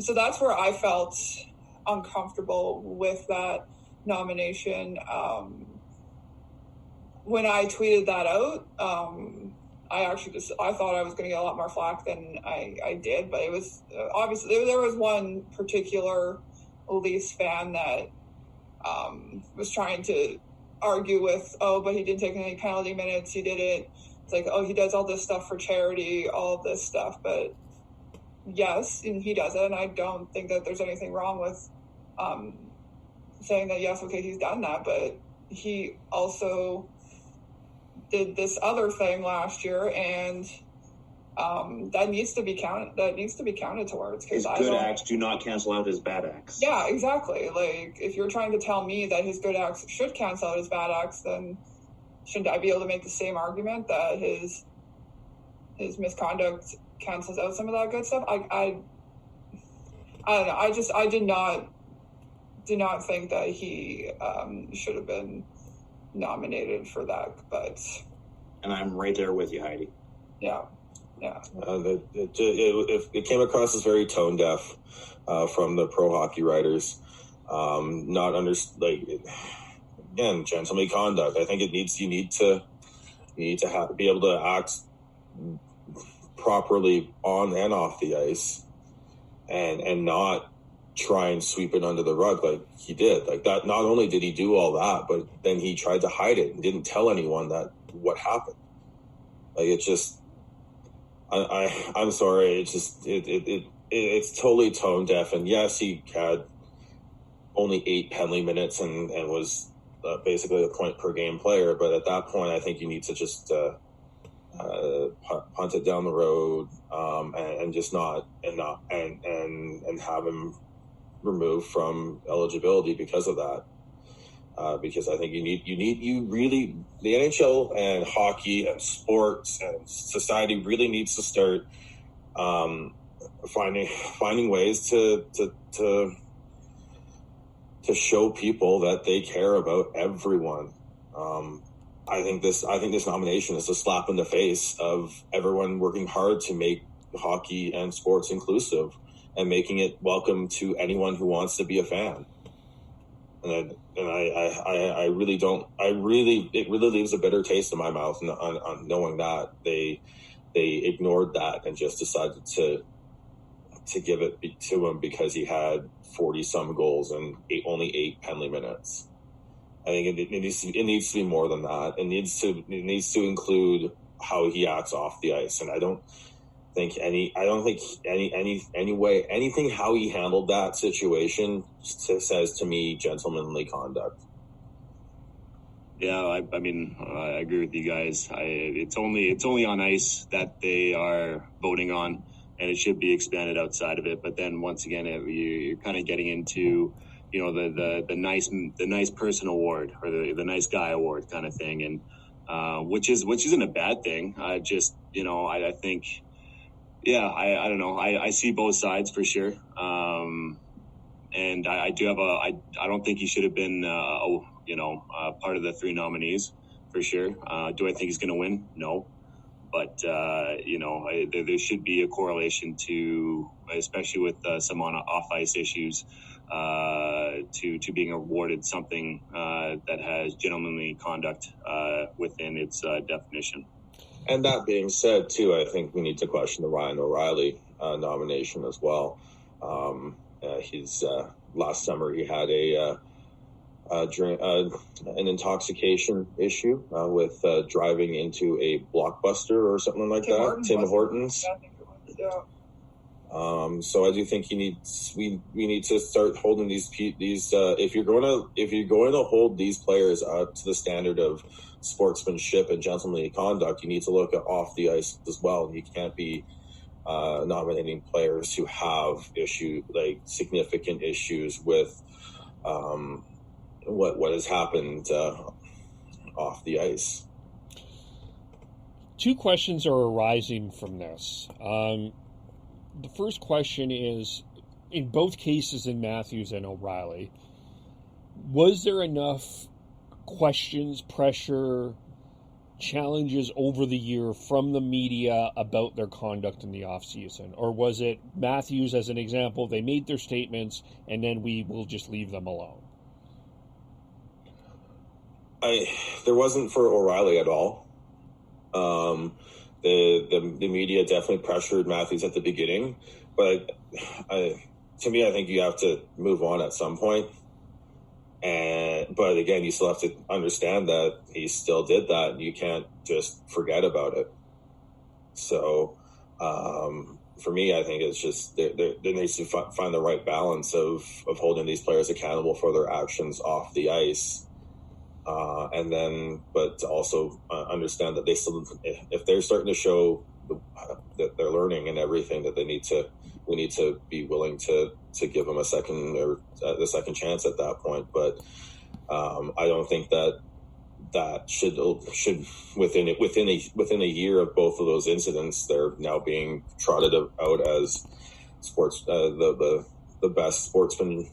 Speaker 5: So that's where I felt uncomfortable with that nomination. When I tweeted that out, I thought I was going to get a lot more flack than I did, but it was obviously there was one particular Leafs fan that was trying to argue with, but he didn't take any penalty minutes. He did it. It's like, he does all this stuff for charity, all of this stuff. But yes, and he does it. And I don't think that there's anything wrong with saying that, yes, okay, he's done that. But he also did this other thing last year, and that needs to be counted. That needs to be counted towards.
Speaker 3: His good acts do not cancel out his bad acts.
Speaker 5: Yeah, exactly. If you're trying to tell me that his good acts should cancel out his bad acts, then shouldn't I be able to make the same argument that his misconduct cancels out some of that good stuff? I don't know. I did not think that he should have been nominated for that, but.
Speaker 3: And I'm right there with you, Heidi.
Speaker 5: Yeah. Yeah.
Speaker 4: It came across as very tone deaf from the pro hockey writers. Again, gentlemanly conduct. I think you need to be able to act properly on and off the ice, and not try and sweep it under the rug like he did. Like that. Not only did he do all that, but then he tried to hide it and didn't tell anyone that what happened. Like it just. I'm sorry. It's totally tone deaf. And yes, he had only 8 penalty minutes and was basically a point per game player. But at that point, I think you need to just punt it down the road and just not have him removed from eligibility because of that. Because I think you really the NHL and hockey and sports and society really needs to start finding ways to show people that they care about everyone. I think this nomination is a slap in the face of everyone working hard to make hockey and sports inclusive and making it welcome to anyone who wants to be a fan. And I really don't. It really leaves a bitter taste in my mouth on knowing that they ignored that and just decided to give it to him because he had 40 some goals and only 8 penalty minutes. I think it needs to be more than that. It needs to include how he acts off the ice, and I don't think anything how he handled that situation says to me gentlemanly conduct.
Speaker 2: Yeah, I agree with you guys. It's only on ice that they are voting on, and it should be expanded outside of it. But then once again, you're kind of getting into the nice person award or the nice guy award kind of thing, and which isn't a bad thing. I think. Yeah, I don't know. I see both sides for sure. And I do have I don't think he should have been, part of the 3 nominees for sure. Do I think he's going to win? No. But, there should be a correlation to, especially with some off-ice issues, to being awarded something that has gentlemanly conduct within its definition.
Speaker 4: And that being said, too, I think we need to question the Ryan O'Reilly nomination as well. He's last summer he had an intoxication issue with driving into a Blockbuster or something like Tim Hortons.
Speaker 5: Yeah, I think it was. Yeah.
Speaker 4: So I do think we need to start holding these if you're going to hold these players up to the standard of sportsmanship and gentlemanly conduct, you need to look at off the ice as well. You can't be nominating players who have significant issues with what has happened off the ice.
Speaker 1: two questions are arising from this. The first question is, in both cases in Matthews and O'Reilly, was there enough questions, pressure, challenges over the year from the media about their conduct in the offseason? Or was it Matthews, as an example, they made their statements and then we will just leave them alone?
Speaker 4: There wasn't for O'Reilly at all. The media definitely pressured Matthews at the beginning, but to me, I think you have to move on at some point. But again, you still have to understand that he still did that, and you can't just forget about it. So, for me, I think it's just there needs to find the right balance of holding these players accountable for their actions off the ice. And then, but to also understand that they still, if they're starting to show that they're learning and everything, that we need to be willing to give them a second or the second chance at that point. But I don't think that should within a year of both of those incidents, they're now being trotted out as sports the best sportsman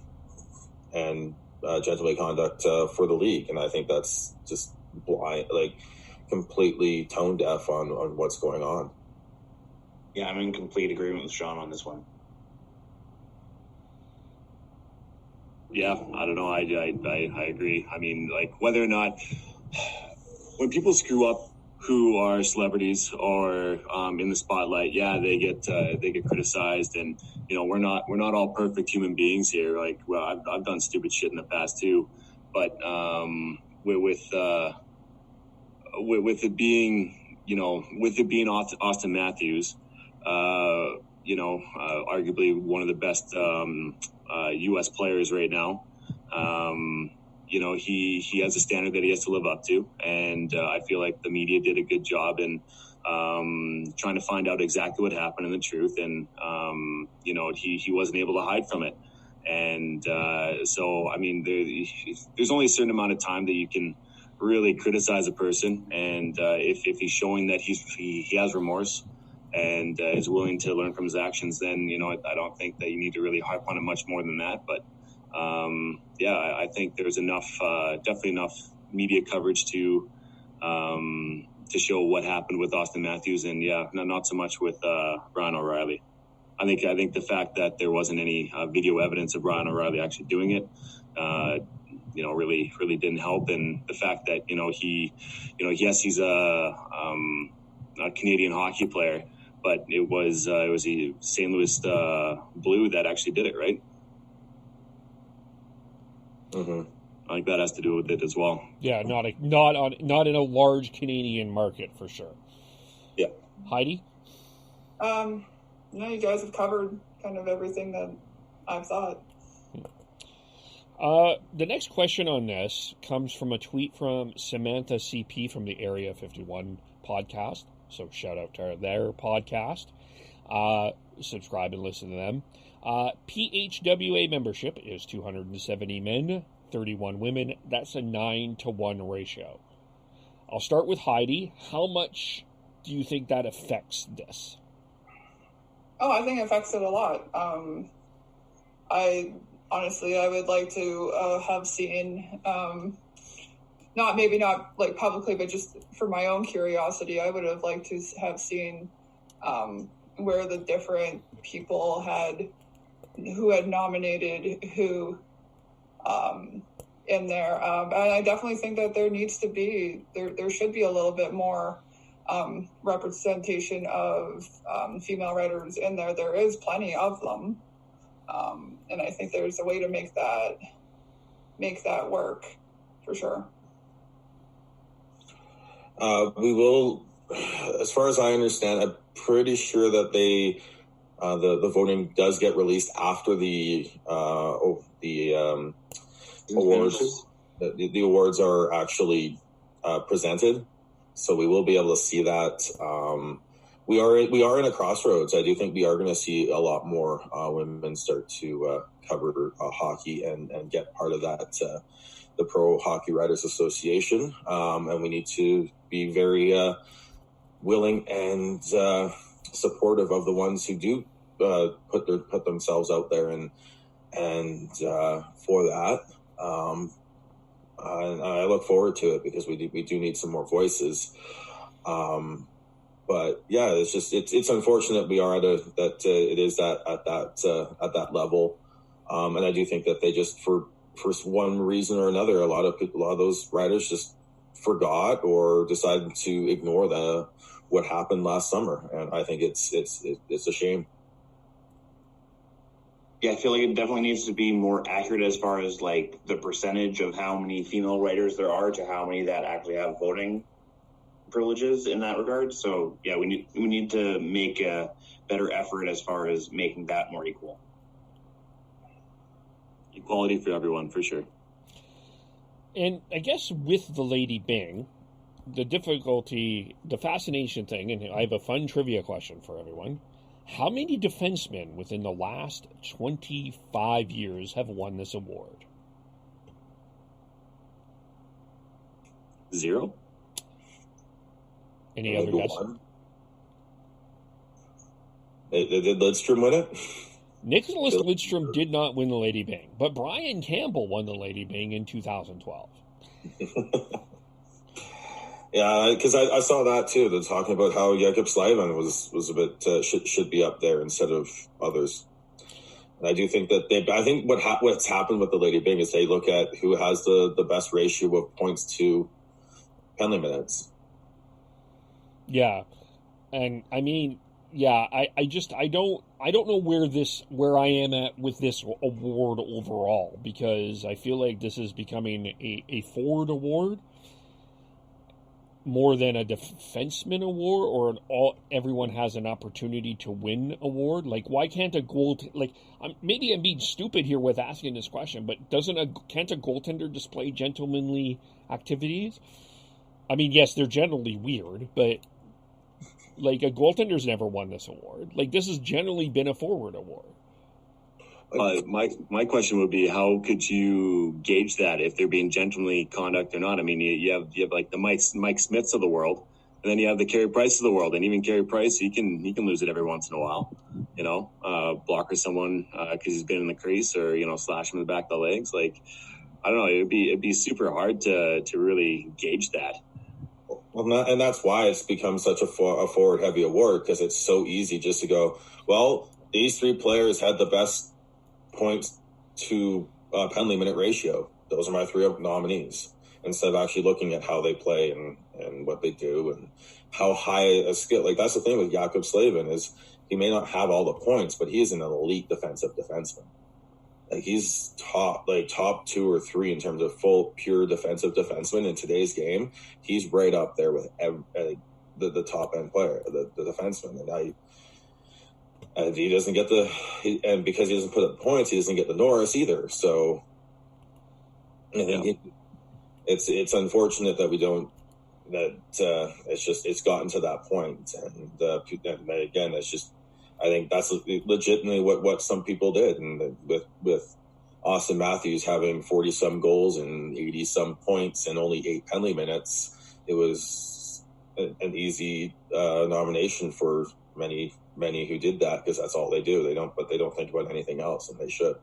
Speaker 4: and gentlemanly conduct for the league. And I think that's just blind, like completely tone deaf on what's going on.
Speaker 3: Yeah, I'm in complete agreement with Sean on this one.
Speaker 2: Yeah, I don't know. I agree. I mean, like, whether or not when people screw up who are celebrities or in the spotlight, yeah, they get criticized, and you know, we're not all perfect human beings here. Like, well, I've done stupid shit in the past too, but with it being, you know, with it being Auston Matthews, you know, arguably one of the best U.S. players right now. You know, he has a standard that he has to live up to, and I feel like the media did a good job in trying to find out exactly what happened and the truth, and you know, he wasn't able to hide from it. And so, I mean, there's only a certain amount of time that you can really criticize a person, and if he's showing that he has remorse and is willing to learn from his actions, then, you know, I don't think that you need to really harp on it much more than that. But yeah, I think there's definitely enough media coverage to show what happened with Auston Matthews, and yeah, not so much with Brian O'Reilly. I think the fact that there wasn't any video evidence of Brian O'Reilly actually doing it, you know, really didn't help. And the fact that, you know, yes, he's a Canadian hockey player, but it was a St. Louis Blue that actually did it, right?
Speaker 4: Mm-hmm.
Speaker 2: I think that has to do with it as well.
Speaker 1: Yeah, not in a large Canadian market for sure.
Speaker 4: Yeah.
Speaker 1: Heidi?
Speaker 5: No, you guys have covered kind of everything that I've thought.
Speaker 1: The next question on this comes from a tweet from Samantha CP from the Area 51 podcast. So shout out to their podcast. Subscribe and listen to them. PHWA membership is 270 men, 31 women. That's a 9-to-1 ratio. I'll start with Heidi. How much do you think that affects this?
Speaker 5: Oh, I think it affects it a lot. I would like to have seen, not like publicly, but just for my own curiosity, I would have liked to have seen where the different people who had nominated who in there. And I definitely think that there should be a little bit more representation of female writers in there. There is plenty of them. And I think there's a way to make that work for sure.
Speaker 4: We will, as far as I understand, I'm pretty sure that the voting does get released after the awards. The awards are actually presented, so we will be able to see that. We are in a crossroads. I do think we are going to see a lot more women start to cover hockey and get part of that, the Pro Hockey Writers Association. And we need to be very willing and supportive of the ones who do put themselves out there and for that. And I look forward to it because we do need some more voices. But yeah, it's unfortunate we are at that level. And I do think that they just for one reason or another, a lot of those riders just forgot or decided to ignore what happened last summer. And I think it's a shame.
Speaker 3: Yeah, I feel like it definitely needs to be more accurate as far as like the percentage of how many female writers there are to how many that actually have voting privileges in that regard. So yeah, we need to make a better effort as far as making that more equal.
Speaker 2: Equality for everyone, for sure.
Speaker 1: And I guess with the Lady Byng, the difficulty, the fascination thing, and I have a fun trivia question for everyone. How many defensemen within the last 25 years have won this award?
Speaker 2: 0.
Speaker 1: Any other guesses?
Speaker 4: Did Lidstrom win it?
Speaker 1: Nicholas Lidstrom did not win the Lady Byng, but Brian Campbell won the Lady Byng in 2012.
Speaker 4: Yeah, because I saw that too. They're talking about how Jakob Slavin was a bit should be up there instead of others. And I do think that I think what's happened with the Lady Byng is they look at who has the best ratio of points to penalty minutes.
Speaker 1: Yeah, and I mean, yeah, I don't know where I am at with this award overall, because I feel like this is becoming a forward award more than a defenseman award or everyone has an opportunity to win award. Like, why can't maybe I'm being stupid here with asking this question, but can't a goaltender display gentlemanly activities? I mean, yes, they're generally weird, but like a goaltender's never won this award. Like, this has generally been a forward award.
Speaker 2: My question would be, how could you gauge that if they're being gentlemanly conduct or not? I mean, you have like the Mike Smiths of the world, and then you have the Carey Price of the world, and even Carey Price, he can lose it every once in a while, blocker someone because he's been in the crease, or slash him in the back of the legs. Like, I don't know, it'd be super hard to really gauge that.
Speaker 4: Well, and that's why it's become such a forward heavy award, because it's so easy just to go, well, these three players had the best points to penalty minute ratio. Those are my three nominees, instead of actually looking at how they play and what they do and how high a skill. Like, that's the thing with Jakob Slavin, is he may not have all the points, but he is an elite defensive defenseman. Like, he's top 2 or 3 in terms of full pure defensive defenseman in today's game. He's right up there with the top end player, the defenseman. And he doesn't get and because he doesn't put up points, he doesn't get the Norris either. So I think it's unfortunate that we don't. It's gotten to that point, and again, it's just, I think that's legitimately what some people did, and with Auston Matthews having 40-some goals and 80-some points and only 8 penalty minutes, it was an easy nomination for many who did that, because that's all they do. They don't think about anything else, and they should.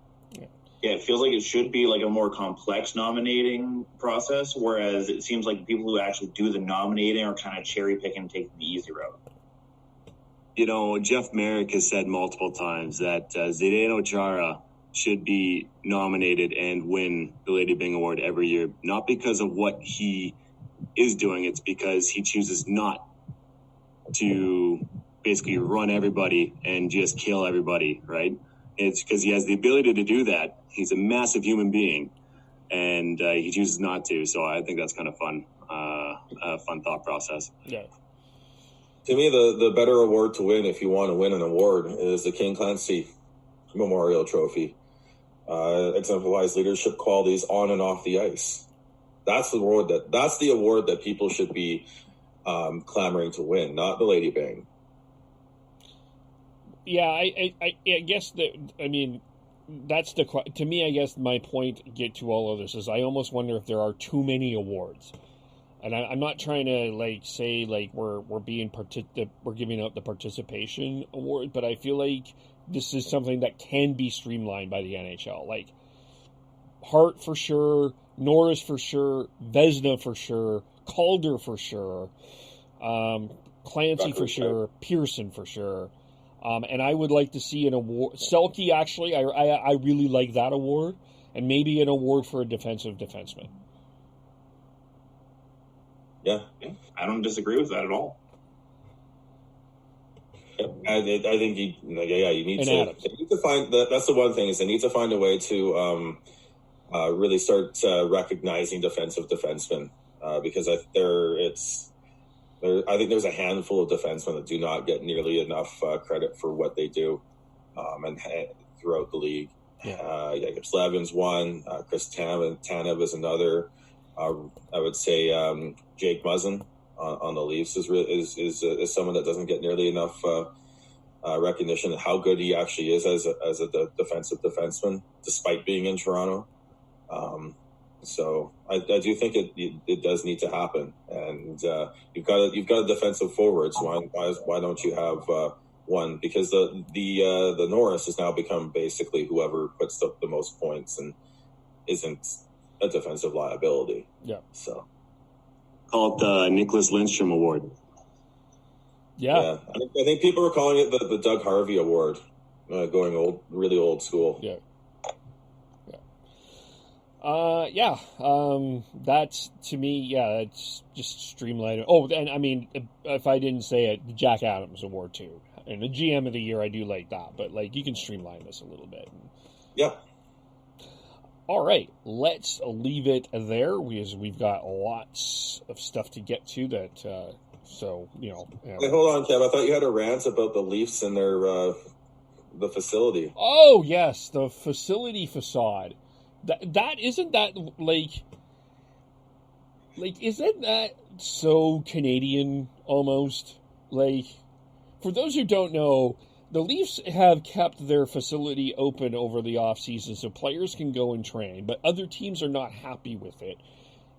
Speaker 3: Yeah, it feels like it should be like a more complex nominating process, whereas it seems like people who actually do the nominating are kind of cherry picking and taking the easy route.
Speaker 2: Jeff Merrick has said multiple times that Zdeno Chara should be nominated and win the Lady Byng Award every year, not because of what he is doing. It's because he chooses not to basically run everybody and just kill everybody, right? It's because he has the ability to do that. He's a massive human being, and he chooses not to. So I think that's kind of fun, a fun thought process.
Speaker 1: Yeah.
Speaker 4: To me, the better award to win, if you want to win an award, is the King Clancy Memorial Trophy. Exemplifies leadership qualities on and off the ice. That's the award that people should be clamoring to win, not the Lady Byng.
Speaker 1: Yeah, I guess that's to me, I guess my point to all of this is I almost wonder if there are too many awards. and I'm not trying to like say like we're giving out the participation award, but I feel like this is something that can be streamlined by the NHL. Like Hart for sure, Norris for sure, Vezina for sure, Calder for sure, Clancy for sure, Pearson for sure. And I would like to see an award. Selke, actually, I really like that award. And maybe an award for a defensive defenseman.
Speaker 3: Yeah, I don't disagree with that at all.
Speaker 4: I think you need to find that's the one thing is they need to find a way to really start recognizing defensive defensemen because I think there's a handful of defensemen that do not get nearly enough credit for what they do and throughout the league. Jacob Slavin's one, Chris Tanev is another. I would say Jake Muzzin on the Leafs is someone that doesn't get nearly enough recognition of how good he actually is as a defensive defenseman, despite being in Toronto. So I do think it does need to happen, and you've got a defensive forward. So why don't you have one? Because the Norris has now become basically whoever puts up the most points and isn't a defensive liability.
Speaker 1: Yeah.
Speaker 4: So
Speaker 2: call it the Nicholas Lindstrom Award.
Speaker 1: Yeah.
Speaker 4: I think people are calling it the Doug Harvey Award, going really old school.
Speaker 1: Yeah. That's to me, it's just streamlined. Oh, and I mean, if I didn't say it, the Jack Adams Award too. And the GM of the year, I do like that, but like you can streamline this a little bit.
Speaker 4: Yeah.
Speaker 1: All right, let's leave it there because we've got lots of stuff to get to that.
Speaker 4: Hey, hold on, Kev. I thought you had a rant about the Leafs and their the facility.
Speaker 1: Oh yes, the facility facade. That isn't that like isn't that so Canadian almost? Like, for those who don't know, the Leafs have kept their facility open over the off season so players can go and train, but other teams are not happy with it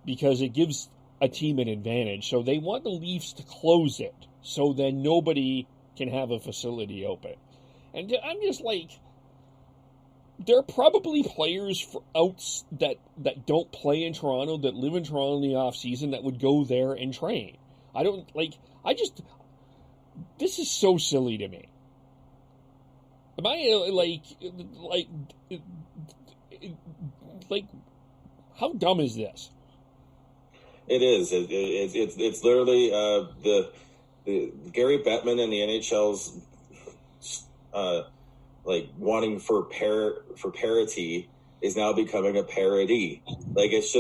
Speaker 1: because it gives a team an advantage. So they want the Leafs to close it so then nobody can have a facility open. And I'm just like, there are probably players that don't play in Toronto, that live in Toronto in the off season, that would go there and train. This is so silly to me. Am I like how dumb is this?
Speaker 4: It is. It's literally the Gary Bettman and the NHL's wanting for parity is now becoming a parody. Like it's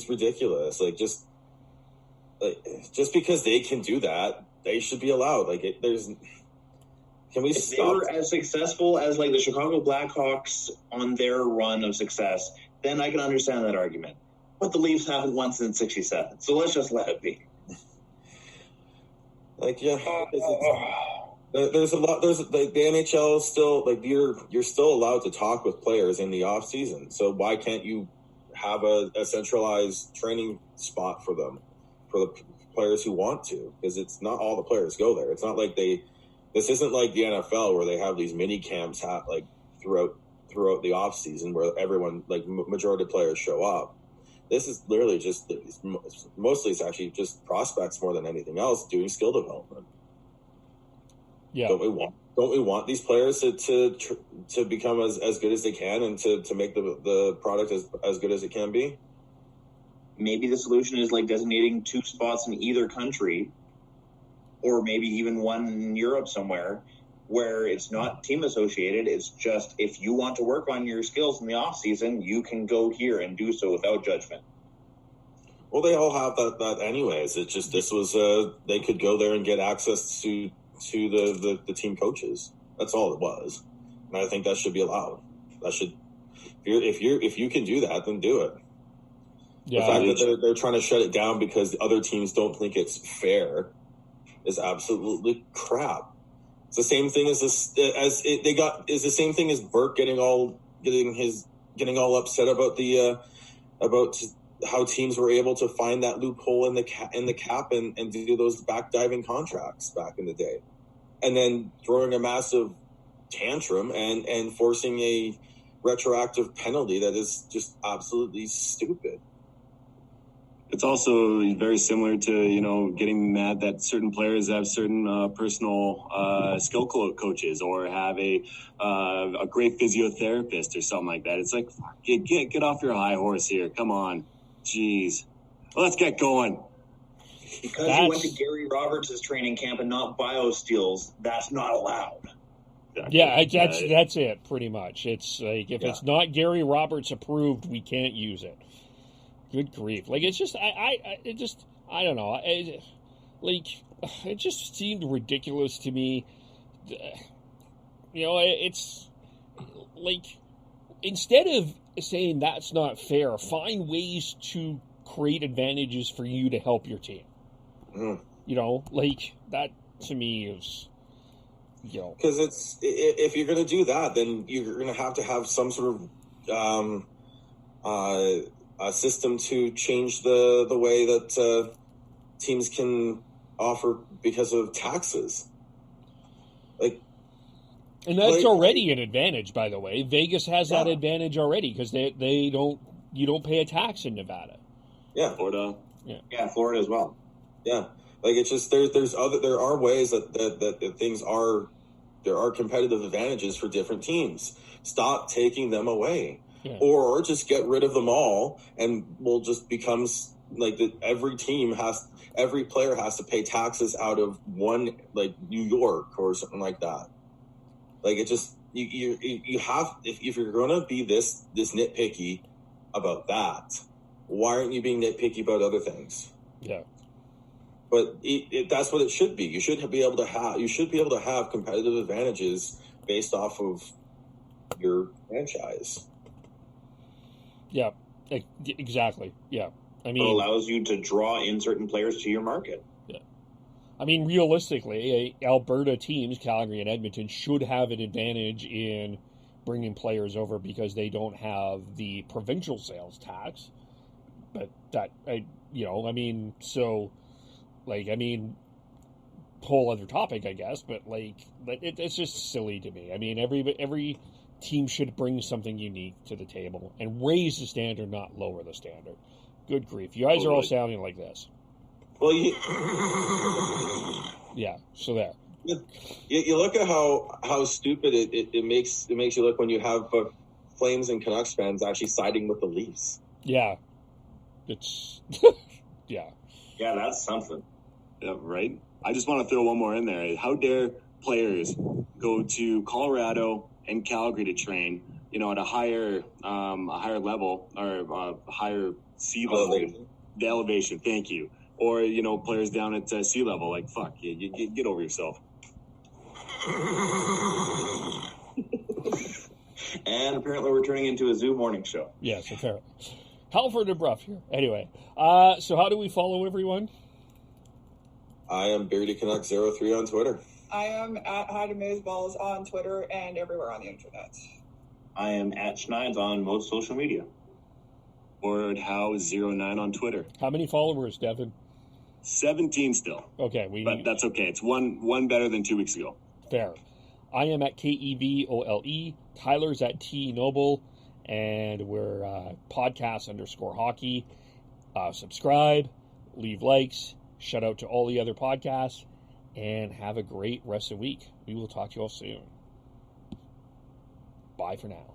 Speaker 4: ridiculous. Just because they can do that, they should be allowed. Can we
Speaker 3: if
Speaker 4: stop?
Speaker 3: they were as successful as the Chicago Blackhawks on their run of success, then I can understand that argument. But the Leafs haven't won since '67, so let's just let it be.
Speaker 4: There's a lot. There's the NHL is still you're still allowed to talk with players in the off season. So why can't you have a centralized training spot for them, for the players who want to? Because it's not all the players go there. It's not like this isn't like the NFL where they have these mini camps throughout the off season where everyone majority of players show up. This is literally just mostly it's actually just prospects more than anything else doing skill development.
Speaker 1: Yeah.
Speaker 4: Don't we want these players to become as good as they can and to make the product as good as it can be?
Speaker 3: Maybe the solution is designating 2 spots in either country, or maybe even one in Europe somewhere, where it's not team associated. It's just, if you want to work on your skills in the off season, you can go here and do so without judgment.
Speaker 4: Well, they all have that anyways. It's just, this was they could go there and get access to the team coaches. That's all it was, and I think that should be allowed. That should, if you can do that, then do it. Yeah, the fact that they're trying to shut it down because the other teams don't think it's fair is absolutely crap. It's the same thing is the same thing as Burke getting all upset about how teams were able to find that loophole in the cap and do those backdiving contracts back in the day, and then throwing a massive tantrum and forcing a retroactive penalty that is just absolutely stupid.
Speaker 2: It's also very similar to, getting mad that certain players have certain personal skill coaches or have a great physiotherapist or something like that. It's like, get off your high horse here. Come on. Jeez. Let's get going.
Speaker 3: Because you went to Gary Roberts' training camp and not BioSteel's, that's not allowed.
Speaker 1: Yeah, that's it, pretty much. It's like, if it's not Gary Roberts approved, we can't use it. Good grief. Like, it's just, I don't know. It just seemed ridiculous to me. It's like, instead of saying that's not fair, find ways to create advantages for you to help your team. That to me is,
Speaker 4: because if you're going to do that, then you're going to have some sort of a system to change the way that teams can offer because of taxes.
Speaker 1: And that's already an advantage, by the way. Vegas has that advantage already because you don't pay a tax in Nevada.
Speaker 4: Yeah,
Speaker 2: Florida.
Speaker 3: Yeah, Florida as well.
Speaker 4: Yeah, it's just there are ways that things are, there are competitive advantages for different teams. Stop taking them away. Yeah. Or just get rid of them all, and we'll just becomes like that. Every player has to pay taxes out of one, like New York or something like that. Like, it just you have, if you're going to be this nitpicky about that, why aren't you being nitpicky about other things?
Speaker 1: Yeah.
Speaker 4: But that's what it should be. You should be able to have competitive advantages based off of your franchise.
Speaker 1: Yeah, exactly. Yeah. I mean,
Speaker 3: it allows you to draw in certain players to your market.
Speaker 1: Yeah. I mean, realistically, Alberta teams, Calgary and Edmonton, should have an advantage in bringing players over because they don't have the provincial sales tax. But whole other topic, I guess. But it's just silly to me. I mean, every team should bring something unique to the table and raise the standard, not lower the standard. Good grief. You guys are all sounding like this.
Speaker 4: Well,
Speaker 1: yeah, so there.
Speaker 4: You look at how stupid it makes you look when you have Flames and Canucks fans actually siding with the Leafs.
Speaker 1: Yeah. It's yeah.
Speaker 3: Yeah, that's something.
Speaker 2: Yeah, right? I just want to throw one more in there. How dare players go to Colorado and Calgary to train, at a higher level or higher sea level, the elevation. Thank you. Or players down at sea level. Like, fuck, you get over yourself.
Speaker 3: And apparently, we're turning into a Zoo morning show.
Speaker 1: Yes, apparently. Halford and Bruff here. Anyway, so how do we follow everyone?
Speaker 4: I am Beardy Canuck 03 on Twitter.
Speaker 5: I am at Heidi Mazeballs on Twitter and everywhere on the internet.
Speaker 3: I am at Schneids on most social media.
Speaker 2: WordHow09 on Twitter.
Speaker 1: How many followers, Devin?
Speaker 2: 17 still.
Speaker 1: Okay,
Speaker 2: but that's okay. It's one better than 2 weeks ago.
Speaker 1: Fair. I am at KEVOLE. Tyler's at T Noble, and we're podcast_hockey. Subscribe, leave likes, shout out to all the other podcasts, and have a great rest of the week. We will talk to you all soon. Bye for now.